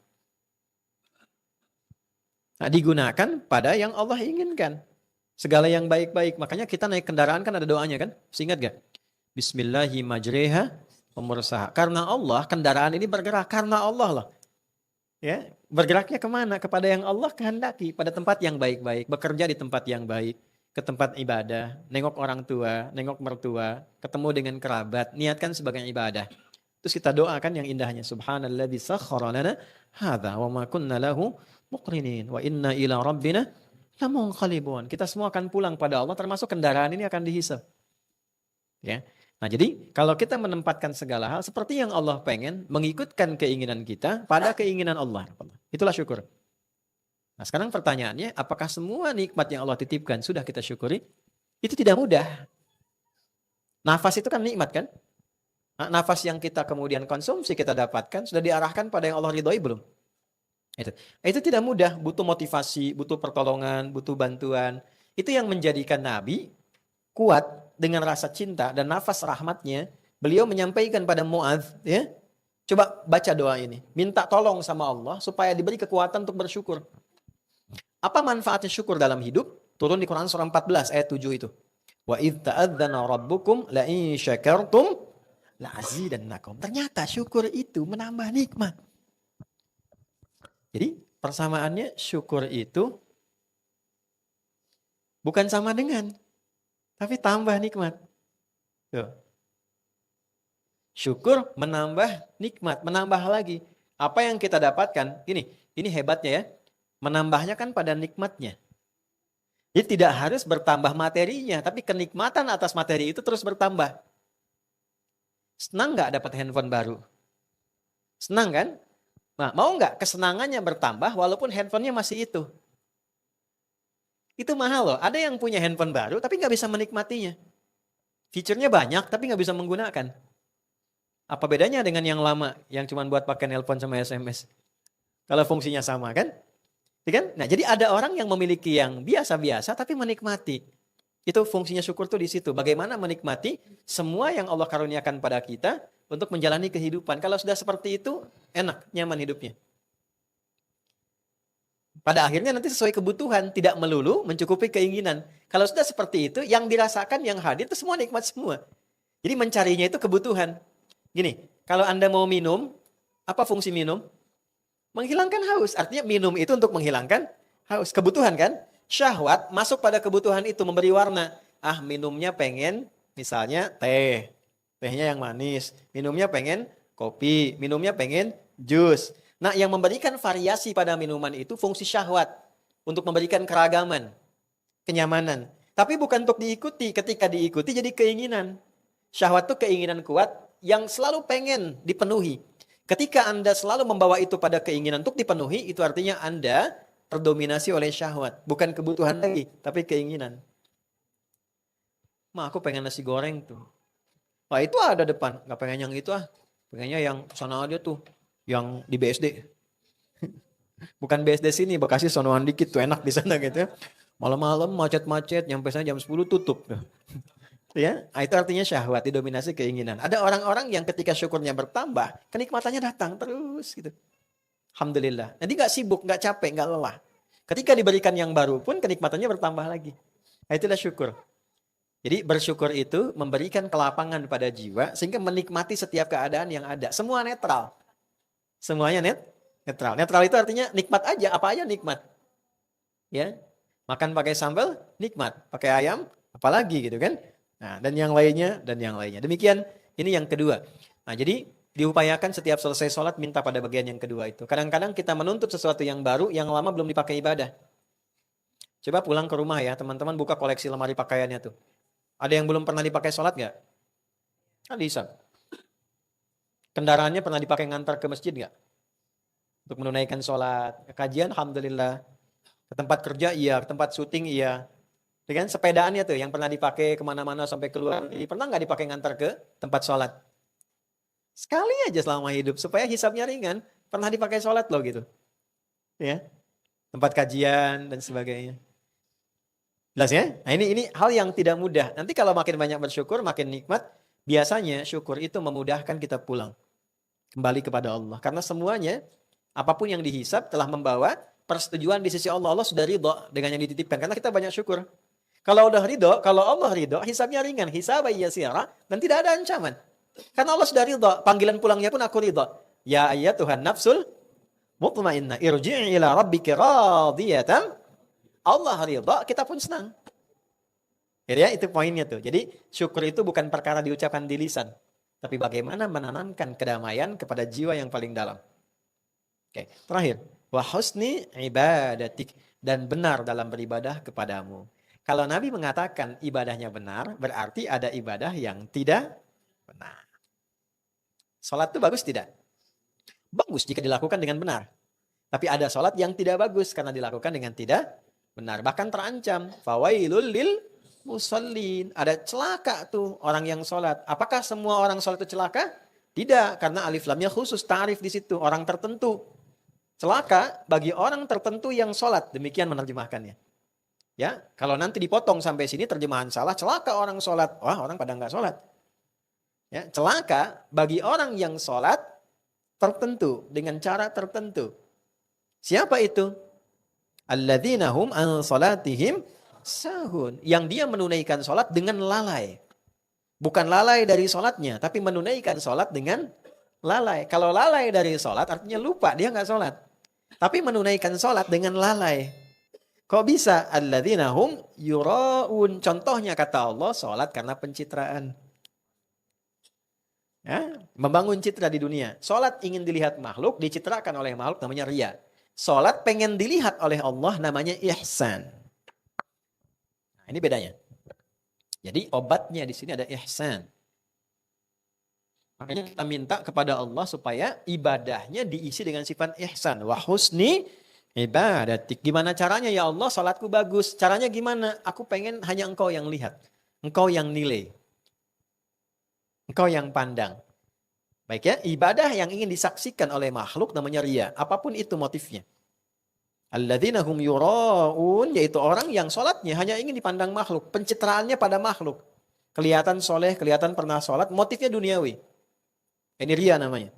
Nah, digunakan pada yang Allah inginkan. Segala yang baik-baik. Makanya kita naik kendaraan kan ada doanya kan? Masih ingat gak? Bismillahirrahmanirrahim. Pemursaha. Karena Allah, kendaraan ini bergerak. Karena Allah loh. Bergeraknya kemana? Kepada yang Allah kehendaki. Pada tempat yang baik-baik. Bekerja di tempat yang baik. ke tempat ibadah, nengok orang tua, nengok mertua, ketemu dengan kerabat, niatkan sebagai ibadah. Terus kita doakan yang indahnya, subhanalladzi sakhkhara lana hadza wa ma kunna lahu muqrinin wa inna ila rabbina lamunqalibun. Kita semua akan pulang pada Allah, termasuk kendaraan ini akan dihisab. Ya. Nah, jadi kalau kita menempatkan segala hal seperti yang Allah pengen, mengikutkan keinginan kita pada keinginan Allah. Itulah syukur. Nah, sekarang pertanyaannya, apakah semua nikmat yang Allah titipkan sudah kita syukuri? Itu tidak mudah. Nafas itu kan nikmat kan? Nah, nafas yang kita kemudian konsumsi, kita dapatkan, sudah diarahkan pada yang Allah ridhoi belum? Itu tidak mudah, butuh motivasi, butuh pertolongan, butuh bantuan. Itu yang menjadikan Nabi kuat dengan rasa cinta dan nafas rahmatnya. Beliau menyampaikan pada Muadz, ya, coba baca doa ini. Minta tolong sama Allah supaya diberi kekuatan untuk bersyukur. Apa manfaatnya syukur dalam hidup? Turun di Quran surah 14 ayat 7 itu. Wa idz ta'adzana rabbukum la in syakartum la azidannakum. Ternyata syukur itu menambah nikmat. Jadi persamaannya syukur itu bukan sama dengan, tapi tambah nikmat. Tuh. Syukur menambah nikmat, menambah lagi. Apa yang kita dapatkan, ini hebatnya ya. Menambahnya kan pada nikmatnya. Jadi tidak harus bertambah materinya, tapi kenikmatan atas materi itu terus bertambah. Senang nggak dapat handphone baru? Senang kan? Nah, mau nggak kesenangannya bertambah walaupun handphonenya masih itu? Itu mahal loh. Ada yang punya handphone baru tapi nggak bisa menikmatinya. Fiturnya banyak tapi nggak bisa menggunakan. Apa bedanya dengan yang lama yang cuma buat pakai nelpon sama SMS? Kalau fungsinya sama kan? Kan? Nah, jadi ada orang yang memiliki yang biasa-biasa tapi menikmati. Itu fungsinya syukur tuh di situ. Bagaimana menikmati semua yang Allah karuniakan pada kita untuk menjalani kehidupan. Kalau sudah seperti itu, enak, nyaman hidupnya. Pada akhirnya nanti sesuai kebutuhan, tidak melulu mencukupi keinginan. Kalau sudah seperti itu, yang dirasakan, yang hadir itu semua nikmat semua. Jadi mencarinya itu kebutuhan. Gini, kalau Anda mau minum, apa fungsi minum? Menghilangkan haus. Artinya minum itu untuk menghilangkan haus. Kebutuhan kan? Syahwat masuk pada kebutuhan itu, memberi warna. Ah, minumnya pengen misalnya teh. Tehnya yang manis. Minumnya pengen kopi. Minumnya pengen jus. Nah, yang memberikan variasi pada minuman itu fungsi syahwat. Untuk memberikan keragaman. Kenyamanan. Tapi bukan untuk diikuti. Ketika diikuti jadi keinginan. Syahwat itu keinginan kuat yang selalu pengen dipenuhi. Ketika Anda selalu membawa itu pada keinginan untuk dipenuhi, itu artinya Anda terdominasi oleh syahwat. Bukan kebutuhan lagi, tapi keinginan. Ma, aku pengen nasi goreng tuh. Wah, itu ada depan. Gak pengen yang itu ah. Pengennya yang sana aja tuh. Yang di BSD. Bukan BSD sini, Bekasi sonoan dikit tuh. Enak di sana gitu ya. Malam-malam macet-macet, nyampe sana jam 10 tutup. Ya, itu artinya syahwat, didominasi keinginan. Ada orang-orang yang ketika syukurnya bertambah, kenikmatannya datang terus gitu. Alhamdulillah. Nanti gak sibuk, gak capek, gak lelah. Ketika diberikan yang baru pun kenikmatannya bertambah lagi. Nah, itulah syukur. Jadi bersyukur itu memberikan kelapangan pada jiwa sehingga menikmati setiap keadaan yang ada. Semua netral. Semuanya netral. Netral itu artinya nikmat aja, apa aja nikmat. Ya. Makan pakai sambal, nikmat. Pakai ayam, apalagi gitu kan. Nah, dan yang lainnya. Demikian, ini yang kedua. Nah, jadi diupayakan setiap selesai sholat minta pada bagian yang kedua itu. Kadang-kadang kita menuntut sesuatu yang baru, yang lama belum dipakai ibadah. Coba pulang ke rumah ya, teman-teman buka koleksi lemari pakaiannya tuh. Ada yang belum pernah dipakai sholat nggak? Kan bisa. Kendaraannya pernah dipakai ngantar ke masjid nggak? Untuk menunaikan sholat. Kajian, alhamdulillah. Ke tempat kerja iya, ke tempat syuting iya. Dengan sepedaannya tuh yang pernah dipakai kemana-mana sampai keluar. Pernah nggak dipakai ngantar ke tempat sholat? Sekali aja selama hidup supaya hisabnya ringan. Pernah dipakai sholat loh gitu. Ya, tempat kajian dan sebagainya. Jelas ya? Nah ini hal yang tidak mudah. Nanti kalau makin banyak bersyukur, makin nikmat. Biasanya syukur itu memudahkan kita pulang. Kembali kepada Allah. Karena semuanya, apapun yang dihisab telah membawa persetujuan di sisi Allah. Allah sudah ridho dengan yang dititipkan. Karena kita banyak syukur. Kalau udah ridho, kalau Allah ridho, hisabnya ringan. Hisabah yasira, dan tidak ada ancaman. Karena Allah sudah ridho. Panggilan pulangnya pun aku ridho. Ya ayyatuhan nafsul mutmainnah. Irji'i ila rabbiki radiyatan. Allah ridho, kita pun senang. Ya, itu poinnya tuh. Jadi syukur itu bukan perkara diucapkan di lisan, tapi bagaimana menanamkan kedamaian kepada jiwa yang paling dalam. Oke, terakhir, wa husni ibadatik, dan benar dalam beribadah kepadamu. Kalau Nabi mengatakan ibadahnya benar, berarti ada ibadah yang tidak benar. Salat itu bagus tidak? Bagus jika dilakukan dengan benar. Tapi ada salat yang tidak bagus karena dilakukan dengan tidak benar. Bahkan terancam, fawailul lil musallin. Ada celaka tuh orang yang salat. Apakah semua orang salat itu celaka? Tidak, karena alif lamnya khusus tarif di situ, orang tertentu. Celaka bagi orang tertentu yang sholat. Demikian menerjemahkannya. Ya, kalau nanti dipotong sampai sini terjemahan salah, celaka orang sholat. Wah, orang pada nggak sholat. Ya, celaka bagi orang yang sholat tertentu dengan cara tertentu. Siapa itu? Alladzina hum an salatihim sahun. Yang dia menunaikan sholat dengan lalai. Bukan lalai dari sholatnya, tapi menunaikan sholat dengan lalai. Kalau lalai dari sholat artinya lupa, dia nggak sholat. Tapi menunaikan sholat dengan lalai. Kok bisa? Alladzina hum yura'un. Contohnya kata Allah, sholat karena pencitraan. Ya, membangun citra di dunia. Sholat ingin dilihat makhluk, dicitrakan oleh makhluk namanya riya. Sholat pengen dilihat oleh Allah namanya ihsan. Nah, ini bedanya. Jadi obatnya di sini ada ihsan. Makanya kita minta kepada Allah supaya ibadahnya diisi dengan sifat ihsan. Wa husni ibadatik. Gimana caranya ya Allah? Salatku bagus. Caranya gimana? Aku pengen hanya engkau yang lihat. Engkau yang nilai. Engkau yang pandang. Baik ya, ibadah yang ingin disaksikan oleh makhluk namanya riya. Apapun itu motifnya. Alladzina hum yura'un, yaitu orang yang sholatnya hanya ingin dipandang makhluk. Pencitraannya pada makhluk. Kelihatan soleh, kelihatan pernah sholat, motifnya duniawi. Ini riya namanya.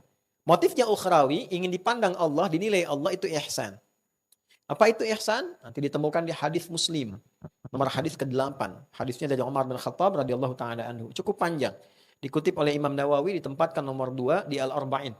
Motifnya ukhrawi, ingin dipandang Allah, dinilai Allah, itu ihsan. Apa itu ihsan? Nanti ditemukan di hadis Muslim. Nomor hadis ke-8. Hadisnya dari Umar bin Khattab radhiyallahu taala anhu. Cukup panjang. Dikutip oleh Imam Nawawi, ditempatkan nomor 2 di Al-Arba'in.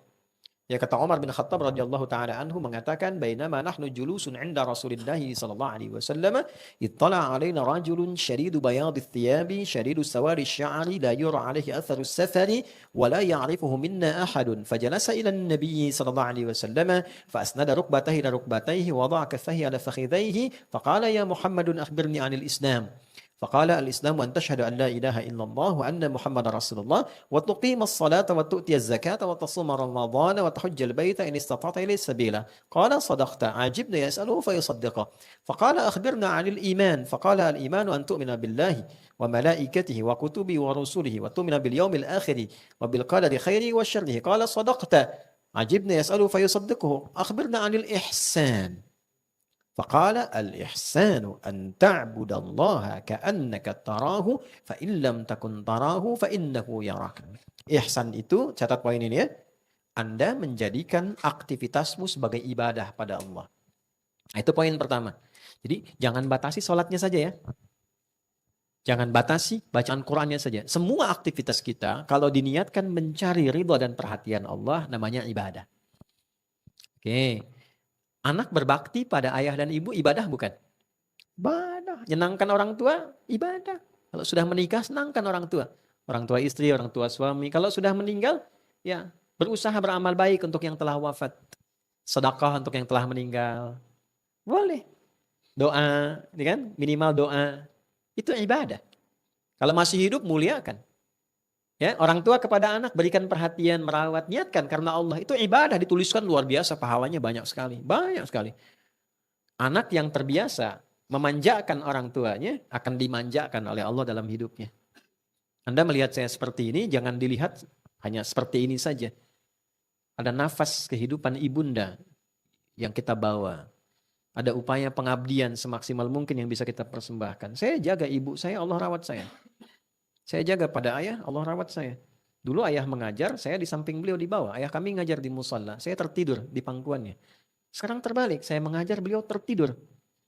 Ya, kata Umar bin Khattab radhiyallahu taala anhu mengatakan, "Bainama nahnu julusun 'inda Rasulillah sallallahu alaihi wasallam, ittala 'alaina rajulun shadidu bayadith thiyabi, shadidu sawari sya'ri, la yura 'alaihi atharu as-safari, wa la ya'rifuhu minna ahadun. Fajalasa ila an-nabiy sallallahu alaihi wasallam, fa asnada rukbatayhi ila rukbatayhi, wa wada'a kaffayhi ala fakhidhayhi, faqala ya Muhammadun akhbirni 'anil Islam." فقال الإسلام أن تشهد أن لا إله إلا الله وأن محمد رسول الله وتقيم الصلاة وتؤتي الزكاة وتصوم رمضان وتحج البيت إن استطعت إليه سبيلا. قال صدقت. عجبنا يسأله فيصدقه. فقال أخبرنا عن الإيمان. فقال الإيمان أن تؤمن بالله وملائكته وكتبه ورسله وتؤمن باليوم الآخر وبالقدر خيره وشره. قال صدقت. عجبنا يسأله فيصدقه. أخبرنا عن الإحسان. Faqala al-ihsanu an ta'budallaha ka'annaka tarahu fa in lam takun tarahu fa innahu yaraka. Ihsan itu, catat poin ini ya, Anda menjadikan aktivitasmu sebagai ibadah pada Allah. Nah, itu poin pertama. Jadi jangan batasi sholatnya saja ya. Jangan batasi bacaan Qur'annya saja. Semua aktivitas kita kalau diniatkan mencari ridha dan perhatian Allah namanya ibadah. Oke. Anak berbakti pada ayah dan ibu ibadah bukan? Ibadah. Menyenangkan orang tua ibadah. Kalau sudah menikah senangkan orang tua. Orang tua istri, orang tua suami. Kalau sudah meninggal ya berusaha beramal baik untuk yang telah wafat. Sedekah untuk yang telah meninggal. Boleh. Doa, kan? Minimal doa. Itu ibadah. Kalau masih hidup muliakan. Ya, orang tua kepada anak berikan perhatian, merawat, niatkan karena Allah. Itu ibadah, dituliskan luar biasa, pahalanya banyak sekali. Banyak sekali. Anak yang terbiasa memanjakan orang tuanya akan dimanjakan oleh Allah dalam hidupnya. Anda melihat saya seperti ini, jangan dilihat hanya seperti ini saja. Ada nafas kehidupan ibunda yang kita bawa. Ada upaya pengabdian semaksimal mungkin yang bisa kita persembahkan. Saya jaga ibu saya, Allah rawat saya. Saya jaga pada ayah, Allah rawat saya. Dulu ayah mengajar, saya di samping beliau di bawah. Ayah kami ngajar di musalla, saya tertidur di pangkuannya. Sekarang terbalik, saya mengajar, beliau tertidur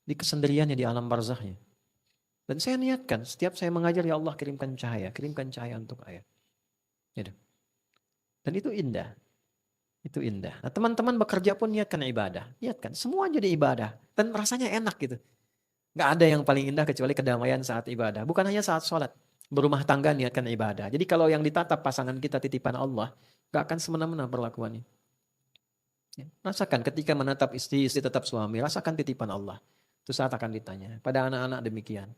di kesendiriannya di alam barzahnya. Dan saya niatkan, setiap saya mengajar, ya Allah kirimkan cahaya untuk ayah. Gitu. Dan itu indah. Itu indah. Nah, teman-teman bekerja pun niatkan ibadah. Niatkan, semua jadi ibadah. Dan rasanya enak gitu. Nggak ada yang paling indah kecuali kedamaian saat ibadah. Bukan hanya saat sholat. Berumah tangga niatkan ibadah. Jadi kalau yang ditatap pasangan kita titipan Allah, nggak akan semena-mena perlakuannya. Ya, rasakan ketika menatap istri, istri tetap suami, rasakan titipan Allah. Itu saat akan ditanya. Pada anak-anak demikian.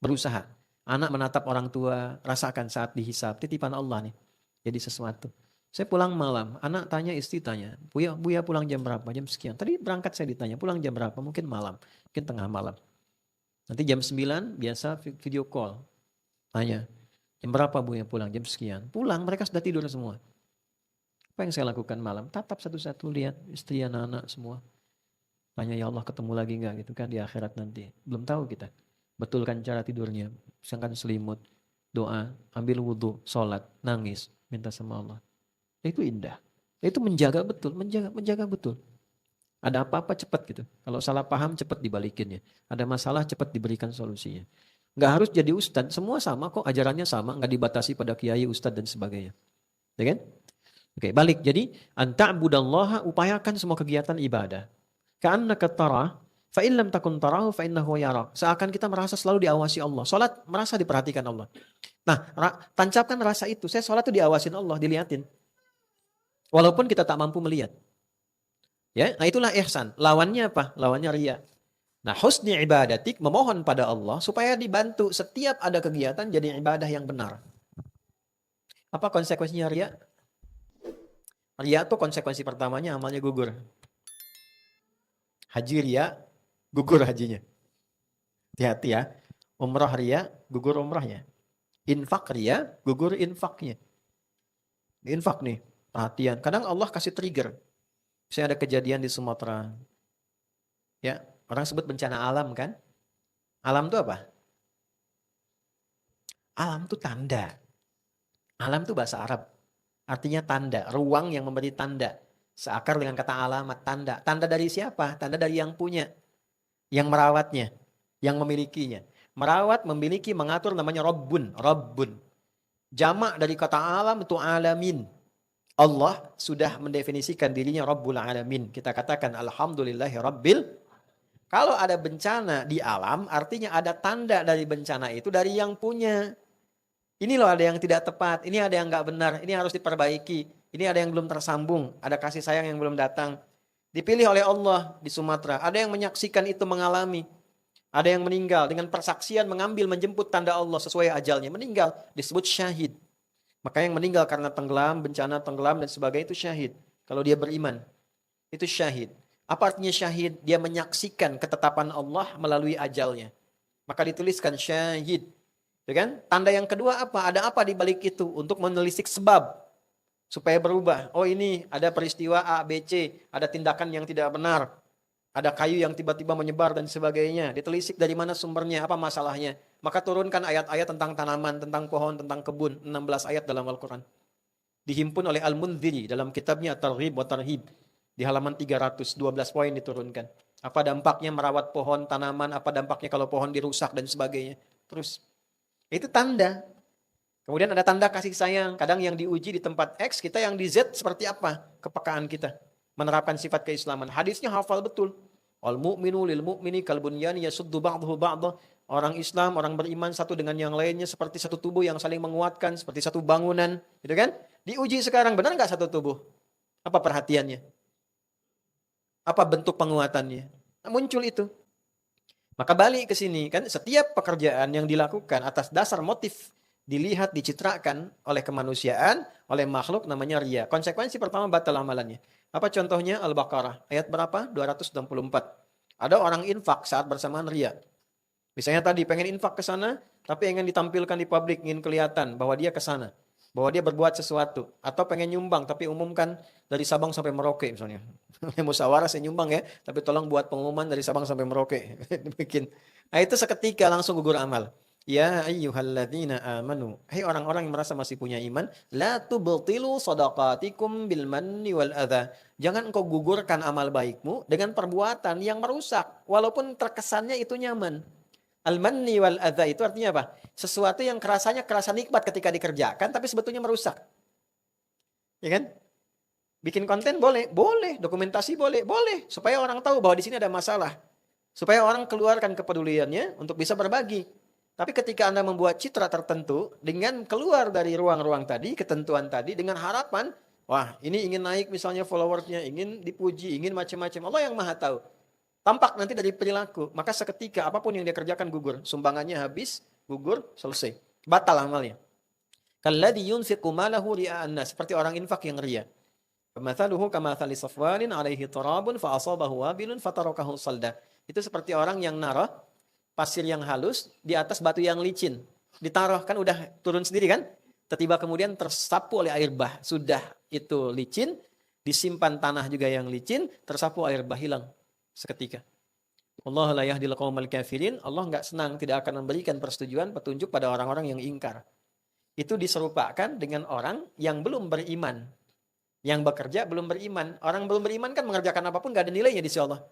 Berusaha. Anak menatap orang tua, rasakan saat dihisap, titipan Allah nih. Jadi sesuatu. Saya pulang malam, anak tanya, istri tanya, Buya pulang jam berapa? Jam sekian. Tadi berangkat saya ditanya, pulang jam berapa? Mungkin malam, mungkin tengah malam. Nanti jam 9 biasa video call. Tanya, jam berapa Buya pulang? Jam sekian. Pulang, mereka sudah tidur semua. Apa yang saya lakukan malam? Tatap satu-satu, lihat istri, anak-anak semua. Tanya, ya Allah ketemu lagi nggak gitu kan di akhirat nanti. Belum tahu kita. Betulkan cara tidurnya. Pasangkan selimut, doa, ambil wudhu, sholat, nangis, minta sama Allah. Itu indah. Itu menjaga betul, menjaga betul. Ada apa-apa cepat gitu. Kalau salah paham cepat dibalikinnya. Ada masalah cepat diberikan solusinya. Nggak harus jadi ustadz, semua sama kok, ajarannya sama, nggak dibatasi pada kiai, ustadz dan sebagainya. Ya kan? Oke, balik. Jadi, anta'budallaha, upayakan semua kegiatan ibadah. Ka'annaka tarah, fa in lam takun tarahu fa innahu yarak. Seakan kita merasa selalu diawasi Allah. Salat merasa diperhatikan Allah. Nah, tancapkan rasa itu. Saya salat itu diawasin Allah, dilihatin. Walaupun kita tak mampu melihat. Ya, nah itulah ihsan. Lawannya apa? Lawannya riya. Nah, husni ibadatik, memohon pada Allah supaya dibantu setiap ada kegiatan jadi ibadah yang benar. Apa konsekuensinya riya? Riya itu konsekuensi pertamanya amalnya gugur. Haji riya, gugur hajinya. Hati-hati ya. Umrah riya, gugur umrahnya. Infak riya, gugur infaknya. Infak nih, perhatian. Kadang Allah kasih trigger. Misalnya ada kejadian di Sumatera. Ya, orang sebut bencana alam kan? Alam itu apa? Alam itu tanda. Alam itu bahasa Arab. Artinya tanda, ruang yang memberi tanda. Seakar dengan kata alamat, tanda. Tanda dari siapa? Tanda dari yang punya. Yang merawatnya. Yang memilikinya. Merawat, memiliki, mengatur namanya Rabbun. Rabbun. Jamak dari kata alam itu alamin. Allah sudah mendefinisikan dirinya Rabbul Alamin. Kita katakan Alhamdulillahi Rabbil. Kalau ada bencana di alam, artinya ada tanda dari bencana itu dari yang punya. Ini loh ada yang tidak tepat, ini ada yang nggak benar, ini harus diperbaiki. Ini ada yang belum tersambung, ada kasih sayang yang belum datang. Dipilih oleh Allah di Sumatera. Ada yang menyaksikan itu mengalami. Ada yang meninggal dengan persaksian mengambil, menjemput tanda Allah sesuai ajalnya. Meninggal, disebut syahid. Maka yang meninggal karena tenggelam, bencana tenggelam dan sebagainya itu syahid. Kalau dia beriman, itu syahid. Apa artinya syahid? Dia menyaksikan ketetapan Allah melalui ajalnya. Maka dituliskan syahid. Ya kan? Tanda yang kedua apa? Ada apa di balik itu? Untuk menelisik sebab. Supaya berubah. Oh ini ada peristiwa A, B, C. Ada tindakan yang tidak benar. Ada kayu yang tiba-tiba menyebar dan sebagainya. Ditelisik dari mana sumbernya, apa masalahnya. Maka turunkan ayat-ayat tentang tanaman, tentang pohon, tentang kebun. 16 ayat dalam Al-Quran. Dihimpun oleh Al-Mundhiri dalam kitabnya At-Targhib wa Tarhib. Di halaman 312 poin diturunkan. Apa dampaknya merawat pohon, tanaman, apa dampaknya kalau pohon dirusak dan sebagainya. Terus. Itu tanda. Kemudian ada tanda kasih sayang. Kadang yang diuji di tempat X, kita yang di Z seperti apa kepekaan kita. Menerapkan sifat keislaman. Hadisnya hafal betul. Al mu'minu lil mu'mini kal bunyani yasuddu ba'dahu ba'dah. Orang Islam, orang beriman satu dengan yang lainnya seperti satu tubuh yang saling menguatkan, seperti satu bangunan, gitu kan? Diuji sekarang benar nggak satu tubuh? Apa perhatiannya? Apa bentuk penguatannya? Nah, muncul itu. Maka balik ke sini kan, setiap pekerjaan yang dilakukan atas dasar motif dilihat, dicitrakan oleh kemanusiaan, oleh makhluk namanya riya. Konsekuensi pertama batal amalannya. Apa contohnya? Al-Baqarah. Ayat berapa? 264. Ada orang infak saat bersamaan riya. Misalnya tadi pengen infak ke sana, tapi ingin ditampilkan di publik, ingin kelihatan bahwa dia ke sana. Bahwa dia berbuat sesuatu. Atau pengen nyumbang, tapi umumkan dari Sabang sampai Merauke misalnya. Musyawarah saya nyumbang ya, tapi tolong buat pengumuman dari Sabang sampai Merauke. Bikin. Nah itu seketika langsung gugur amal. Ya ayyuhalladzina amanu. Hai orang-orang yang merasa masih punya iman, la tubtilu shadaqatikum bil manni wal adza. Jangan engkau gugurkan amal baikmu dengan perbuatan yang merusak walaupun terkesannya itu nyaman. Al manni wal adza itu artinya apa? Sesuatu yang kerasanya kerasa nikmat ketika dikerjakan tapi sebetulnya merusak. Ya kan? Bikin konten boleh, boleh, dokumentasi boleh, boleh supaya orang tahu bahwa di sini ada masalah. Supaya orang keluarkan kepeduliannya untuk bisa berbagi. Tapi ketika Anda membuat citra tertentu dengan keluar dari ruang-ruang tadi, ketentuan tadi, dengan harapan, wah ini ingin naik misalnya followersnya, ingin dipuji, ingin macam-macam. Allah yang maha tahu. Tampak nanti dari perilaku. Maka seketika apapun yang dia kerjakan gugur. Sumbangannya habis, gugur, selesai. Batal amalnya. Kalladzi yunfiqu malahu ria'an nas. Seperti orang infak yang ria. Mathaluhu kamathali safwanin alaihi turabun fa asabahu wabilun fatarakahu salda. Itu seperti orang yang naruh pasir yang halus di atas batu yang licin. Ditaruh kan udah turun sendiri kan? Tiba-tiba kemudian tersapu oleh air bah. Sudah itu licin, disimpan tanah juga yang licin, tersapu air bah, hilang seketika. Allah la yahdil qaumal kafirin. Allah enggak senang, tidak akan memberikan persetujuan, petunjuk pada orang-orang yang ingkar. Itu diserupakan dengan orang yang belum beriman. Yang bekerja belum beriman. Orang belum beriman kan mengerjakan apapun enggak ada nilainya di sisi Allah.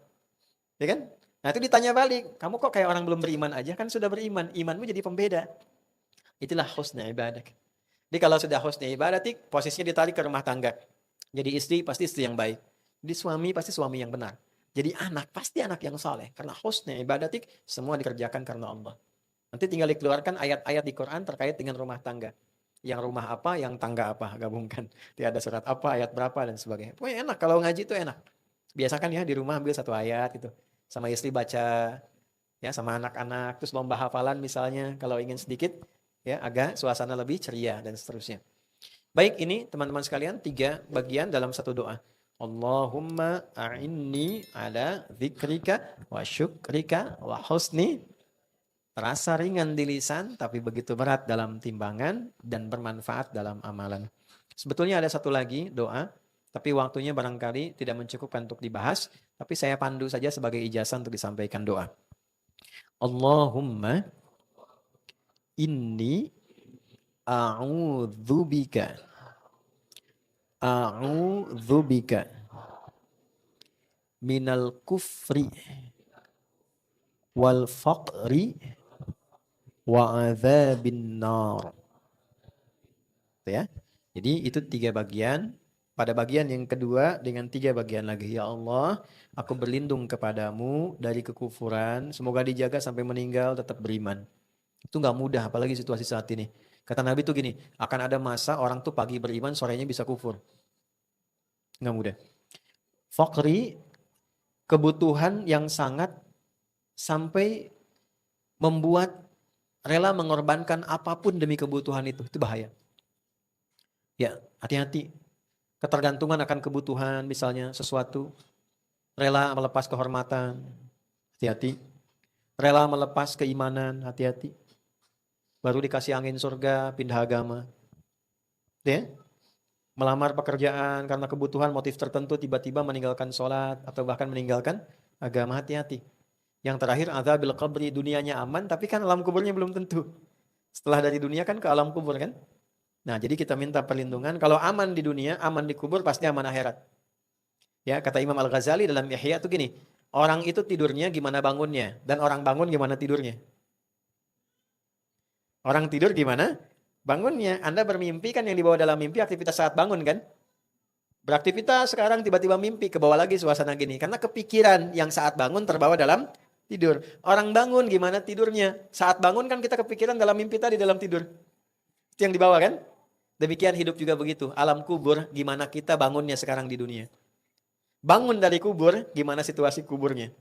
Ya kan? Nah itu ditanya balik, kamu kok kayak orang belum beriman aja? Kan sudah beriman, imanmu jadi pembeda. Itulah husna ibadah. Jadi kalau sudah husna ibadah, posisinya ditarik ke rumah tangga. Jadi istri pasti istri yang baik. Jadi suami pasti suami yang benar. Jadi anak pasti anak yang saleh. Karena husna ibadah semua dikerjakan karena Allah. Nanti tinggal dikeluarkan ayat-ayat di Quran terkait dengan rumah tangga. Yang rumah apa, yang tangga apa, gabungkan. Tidak ada surat apa, ayat berapa, dan sebagainya. Pokoknya enak, kalau ngaji itu enak. Biasakan ya di rumah ambil satu ayat itu. Sama istri baca, ya sama anak-anak, terus lomba hafalan misalnya, kalau ingin sedikit, ya agak suasana lebih ceria dan seterusnya. Baik, ini teman-teman sekalian 3 bagian dalam satu doa. Allahumma a'inni ala dzikrika wa syukrika wa husni. Terasa ringan di lisan, tapi begitu berat dalam timbangan dan bermanfaat dalam amalan. Sebetulnya ada satu lagi doa, tapi waktunya barangkali tidak mencukupkan untuk dibahas. Tapi saya pandu saja sebagai ijazah untuk disampaikan doa. Allahumma inni a'udzubika minal kufri wal faqri wa adzabin nar. Ya. Jadi itu 3 bagian. Pada bagian yang kedua dengan 3 bagian lagi. Ya Allah, aku berlindung kepadamu dari kekufuran. Semoga dijaga sampai meninggal tetap beriman. Itu gak mudah, apalagi situasi saat ini. Kata Nabi tuh gini, akan ada masa orang tuh pagi beriman, sorenya bisa kufur. Gak mudah. Faqri, kebutuhan yang sangat sampai membuat rela mengorbankan apapun demi kebutuhan itu bahaya. Ya, hati-hati. Ketergantungan akan kebutuhan, misalnya sesuatu. Rela melepas kehormatan, hati-hati. Rela melepas keimanan, hati-hati. Baru dikasih angin surga, pindah agama. Ya? Melamar pekerjaan karena kebutuhan motif tertentu, tiba-tiba meninggalkan sholat, atau bahkan meninggalkan agama, hati-hati. Yang terakhir, adzabil qabri, dunianya aman, tapi kan alam kuburnya belum tentu. Setelah dari dunia kan ke alam kubur kan. Nah, jadi kita minta perlindungan. Kalau aman di dunia, aman di kubur, pasti aman akhirat. Ya, kata Imam Al-Ghazali dalam Ihya itu gini, orang itu tidurnya gimana bangunnya, dan orang bangun gimana tidurnya. Orang tidur gimana bangunnya. Anda bermimpi kan, yang dibawa dalam mimpi aktivitas saat bangun kan. Beraktivitas sekarang tiba-tiba mimpi, ke bawah lagi suasana gini. Karena kepikiran yang saat bangun terbawa dalam tidur. Orang bangun gimana tidurnya. Saat bangun kan kita kepikiran dalam mimpi tadi, dalam tidur. Itu yang dibawa kan? Demikian hidup juga begitu. Alam kubur, gimana kita bangunnya sekarang di dunia. Bangun dari kubur, gimana situasi kuburnya.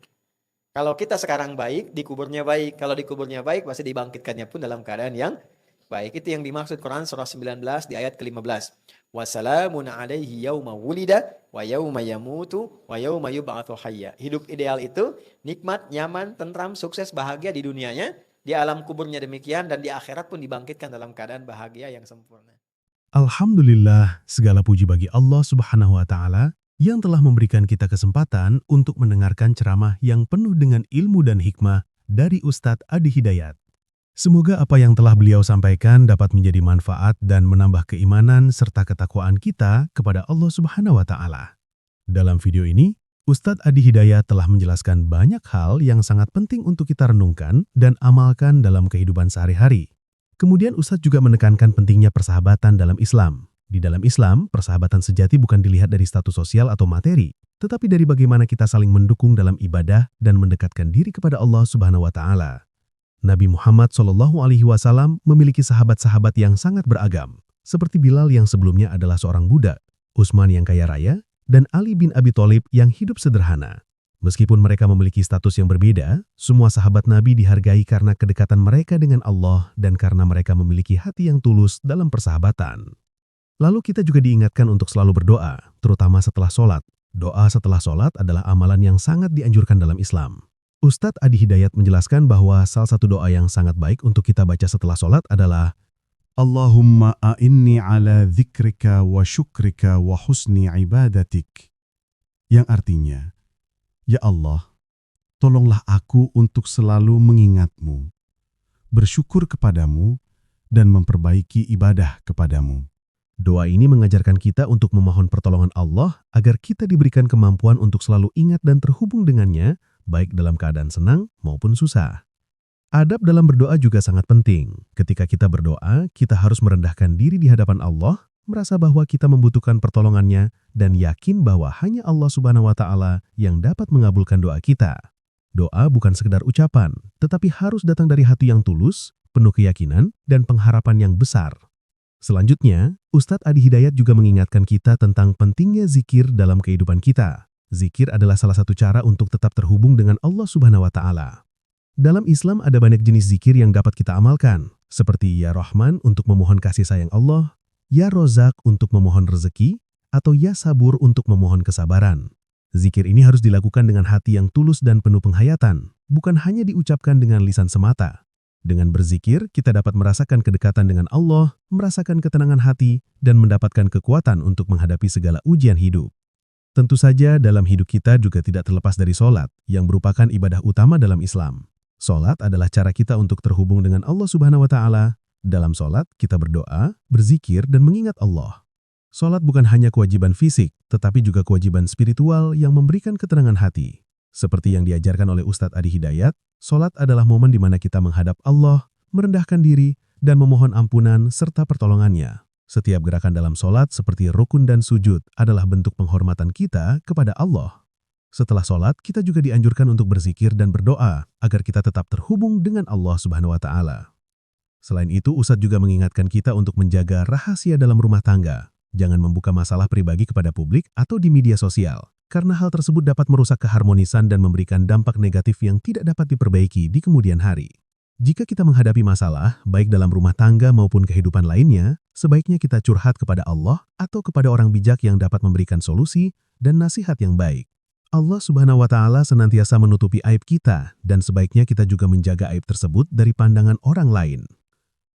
Kalau kita sekarang baik, di kuburnya baik. Kalau di kuburnya baik, pasti dibangkitkannya pun dalam keadaan yang baik. Itu yang dimaksud Quran surah 19 di ayat ke-15. Wassalamun alaihi yawma wulida, wa yawma yamutu, wa yawma yub'atsu hayya. Hidup ideal itu, nikmat, nyaman, tentram, sukses, bahagia di dunianya. Di alam kuburnya demikian, dan di akhirat pun dibangkitkan dalam keadaan bahagia yang sempurna. Alhamdulillah, segala puji bagi Allah Subhanahu wa Ta'ala yang telah memberikan kita kesempatan untuk mendengarkan ceramah yang penuh dengan ilmu dan hikmah dari Ustadz Adi Hidayat. Semoga apa yang telah beliau sampaikan dapat menjadi manfaat dan menambah keimanan serta ketakwaan kita kepada Allah Subhanahu wa Ta'ala. Dalam video ini, Ustadz Adi Hidayat telah menjelaskan banyak hal yang sangat penting untuk kita renungkan dan amalkan dalam kehidupan sehari-hari. Kemudian Ustadz juga menekankan pentingnya persahabatan dalam Islam. Di dalam Islam, persahabatan sejati bukan dilihat dari status sosial atau materi, tetapi dari bagaimana kita saling mendukung dalam ibadah dan mendekatkan diri kepada Allah Subhanahu wa Ta'ala. Nabi Muhammad SAW memiliki sahabat-sahabat yang sangat beragam, seperti Bilal yang sebelumnya adalah seorang budak, Utsman yang kaya raya, dan Ali bin Abi Thalib yang hidup sederhana. Meskipun mereka memiliki status yang berbeda, semua sahabat Nabi dihargai karena kedekatan mereka dengan Allah dan karena mereka memiliki hati yang tulus dalam persahabatan. Lalu kita juga diingatkan untuk selalu berdoa, terutama setelah sholat. Doa setelah sholat adalah amalan yang sangat dianjurkan dalam Islam. Ustadz Adi Hidayat menjelaskan bahwa salah satu doa yang sangat baik untuk kita baca setelah sholat adalah Allahumma a'inni ala dzikrika wa syukrika wa husni ibadatik. Yang artinya, Ya Allah, tolonglah aku untuk selalu mengingatmu, bersyukur kepadamu, dan memperbaiki ibadah kepadamu. Doa ini mengajarkan kita untuk memohon pertolongan Allah agar kita diberikan kemampuan untuk selalu ingat dan terhubung dengannya, baik dalam keadaan senang maupun susah. Adab dalam berdoa juga sangat penting. Ketika kita berdoa, kita harus merendahkan diri di hadapan Allah, merasa bahwa kita membutuhkan pertolongannya, dan yakin bahwa hanya Allah Subhanahu wa Ta'ala yang dapat mengabulkan doa kita. Doa bukan sekedar ucapan, tetapi harus datang dari hati yang tulus, penuh keyakinan, dan pengharapan yang besar. Selanjutnya, Ustadz Adi Hidayat juga mengingatkan kita tentang pentingnya zikir dalam kehidupan kita. Zikir adalah salah satu cara untuk tetap terhubung dengan Allah Subhanahu wa Ta'ala. Dalam Islam ada banyak jenis zikir yang dapat kita amalkan, seperti Ya Rahman untuk memohon kasih sayang Allah, Ya Rozak untuk memohon rezeki, atau Ya Sabur untuk memohon kesabaran. Zikir ini harus dilakukan dengan hati yang tulus dan penuh penghayatan, bukan hanya diucapkan dengan lisan semata. Dengan berzikir, kita dapat merasakan kedekatan dengan Allah, merasakan ketenangan hati, dan mendapatkan kekuatan untuk menghadapi segala ujian hidup. Tentu saja dalam hidup kita juga tidak terlepas dari sholat, yang merupakan ibadah utama dalam Islam. Sholat adalah cara kita untuk terhubung dengan Allah Subhanahu wa Ta'ala. Dalam sholat, kita berdoa, berzikir, dan mengingat Allah. Sholat bukan hanya kewajiban fisik, tetapi juga kewajiban spiritual yang memberikan ketenangan hati. Seperti yang diajarkan oleh Ustadz Adi Hidayat, sholat adalah momen di mana kita menghadap Allah, merendahkan diri, dan memohon ampunan serta pertolongannya. Setiap gerakan dalam sholat seperti rukun dan sujud adalah bentuk penghormatan kita kepada Allah. Setelah sholat, kita juga dianjurkan untuk berzikir dan berdoa agar kita tetap terhubung dengan Allah Subhanahu wa Ta'ala. Selain itu, Ustadz juga mengingatkan kita untuk menjaga rahasia dalam rumah tangga. Jangan membuka masalah pribadi kepada publik atau di media sosial, karena hal tersebut dapat merusak keharmonisan dan memberikan dampak negatif yang tidak dapat diperbaiki di kemudian hari. Jika kita menghadapi masalah, baik dalam rumah tangga maupun kehidupan lainnya, sebaiknya kita curhat kepada Allah atau kepada orang bijak yang dapat memberikan solusi dan nasihat yang baik. Allah Subhanahu wa Ta'ala senantiasa menutupi aib kita, dan sebaiknya kita juga menjaga aib tersebut dari pandangan orang lain.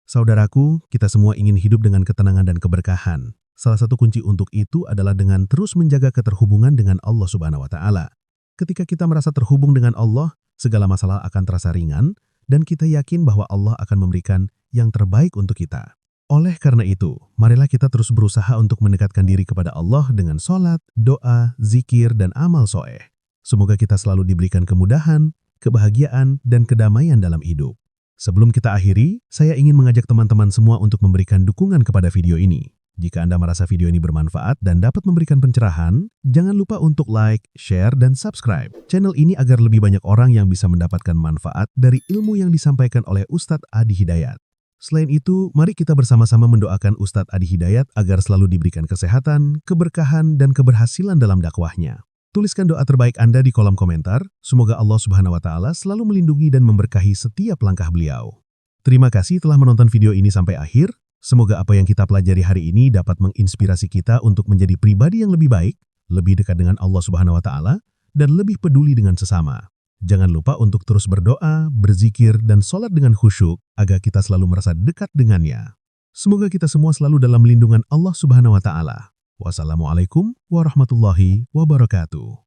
Saudaraku, kita semua ingin hidup dengan ketenangan dan keberkahan. Salah satu kunci untuk itu adalah dengan terus menjaga keterhubungan dengan Allah Subhanahu wa Ta'ala. Ketika kita merasa terhubung dengan Allah, segala masalah akan terasa ringan, dan kita yakin bahwa Allah akan memberikan yang terbaik untuk kita. Oleh karena itu, marilah kita terus berusaha untuk mendekatkan diri kepada Allah dengan sholat, doa, zikir, dan amal soleh. Semoga kita selalu diberikan kemudahan, kebahagiaan, dan kedamaian dalam hidup. Sebelum kita akhiri, saya ingin mengajak teman-teman semua untuk memberikan dukungan kepada video ini. Jika Anda merasa video ini bermanfaat dan dapat memberikan pencerahan, jangan lupa untuk like, share, dan subscribe channel ini agar lebih banyak orang yang bisa mendapatkan manfaat dari ilmu yang disampaikan oleh Ustadz Adi Hidayat. Selain itu, mari kita bersama-sama mendoakan Ustadz Adi Hidayat agar selalu diberikan kesehatan, keberkahan, dan keberhasilan dalam dakwahnya. Tuliskan doa terbaik Anda di kolom komentar. Semoga Allah Subhanahu wa Ta'ala selalu melindungi dan memberkahi setiap langkah beliau. Terima kasih telah menonton video ini sampai akhir. Semoga apa yang kita pelajari hari ini dapat menginspirasi kita untuk menjadi pribadi yang lebih baik, lebih dekat dengan Allah Subhanahu wa Ta'ala, dan lebih peduli dengan sesama. Jangan lupa untuk terus berdoa, berzikir, dan sholat dengan khusyuk agar kita selalu merasa dekat dengannya. Semoga kita semua selalu dalam lindungan Allah Subhanahu wa Ta'ala. Wassalamualaikum warahmatullahi wabarakatuh.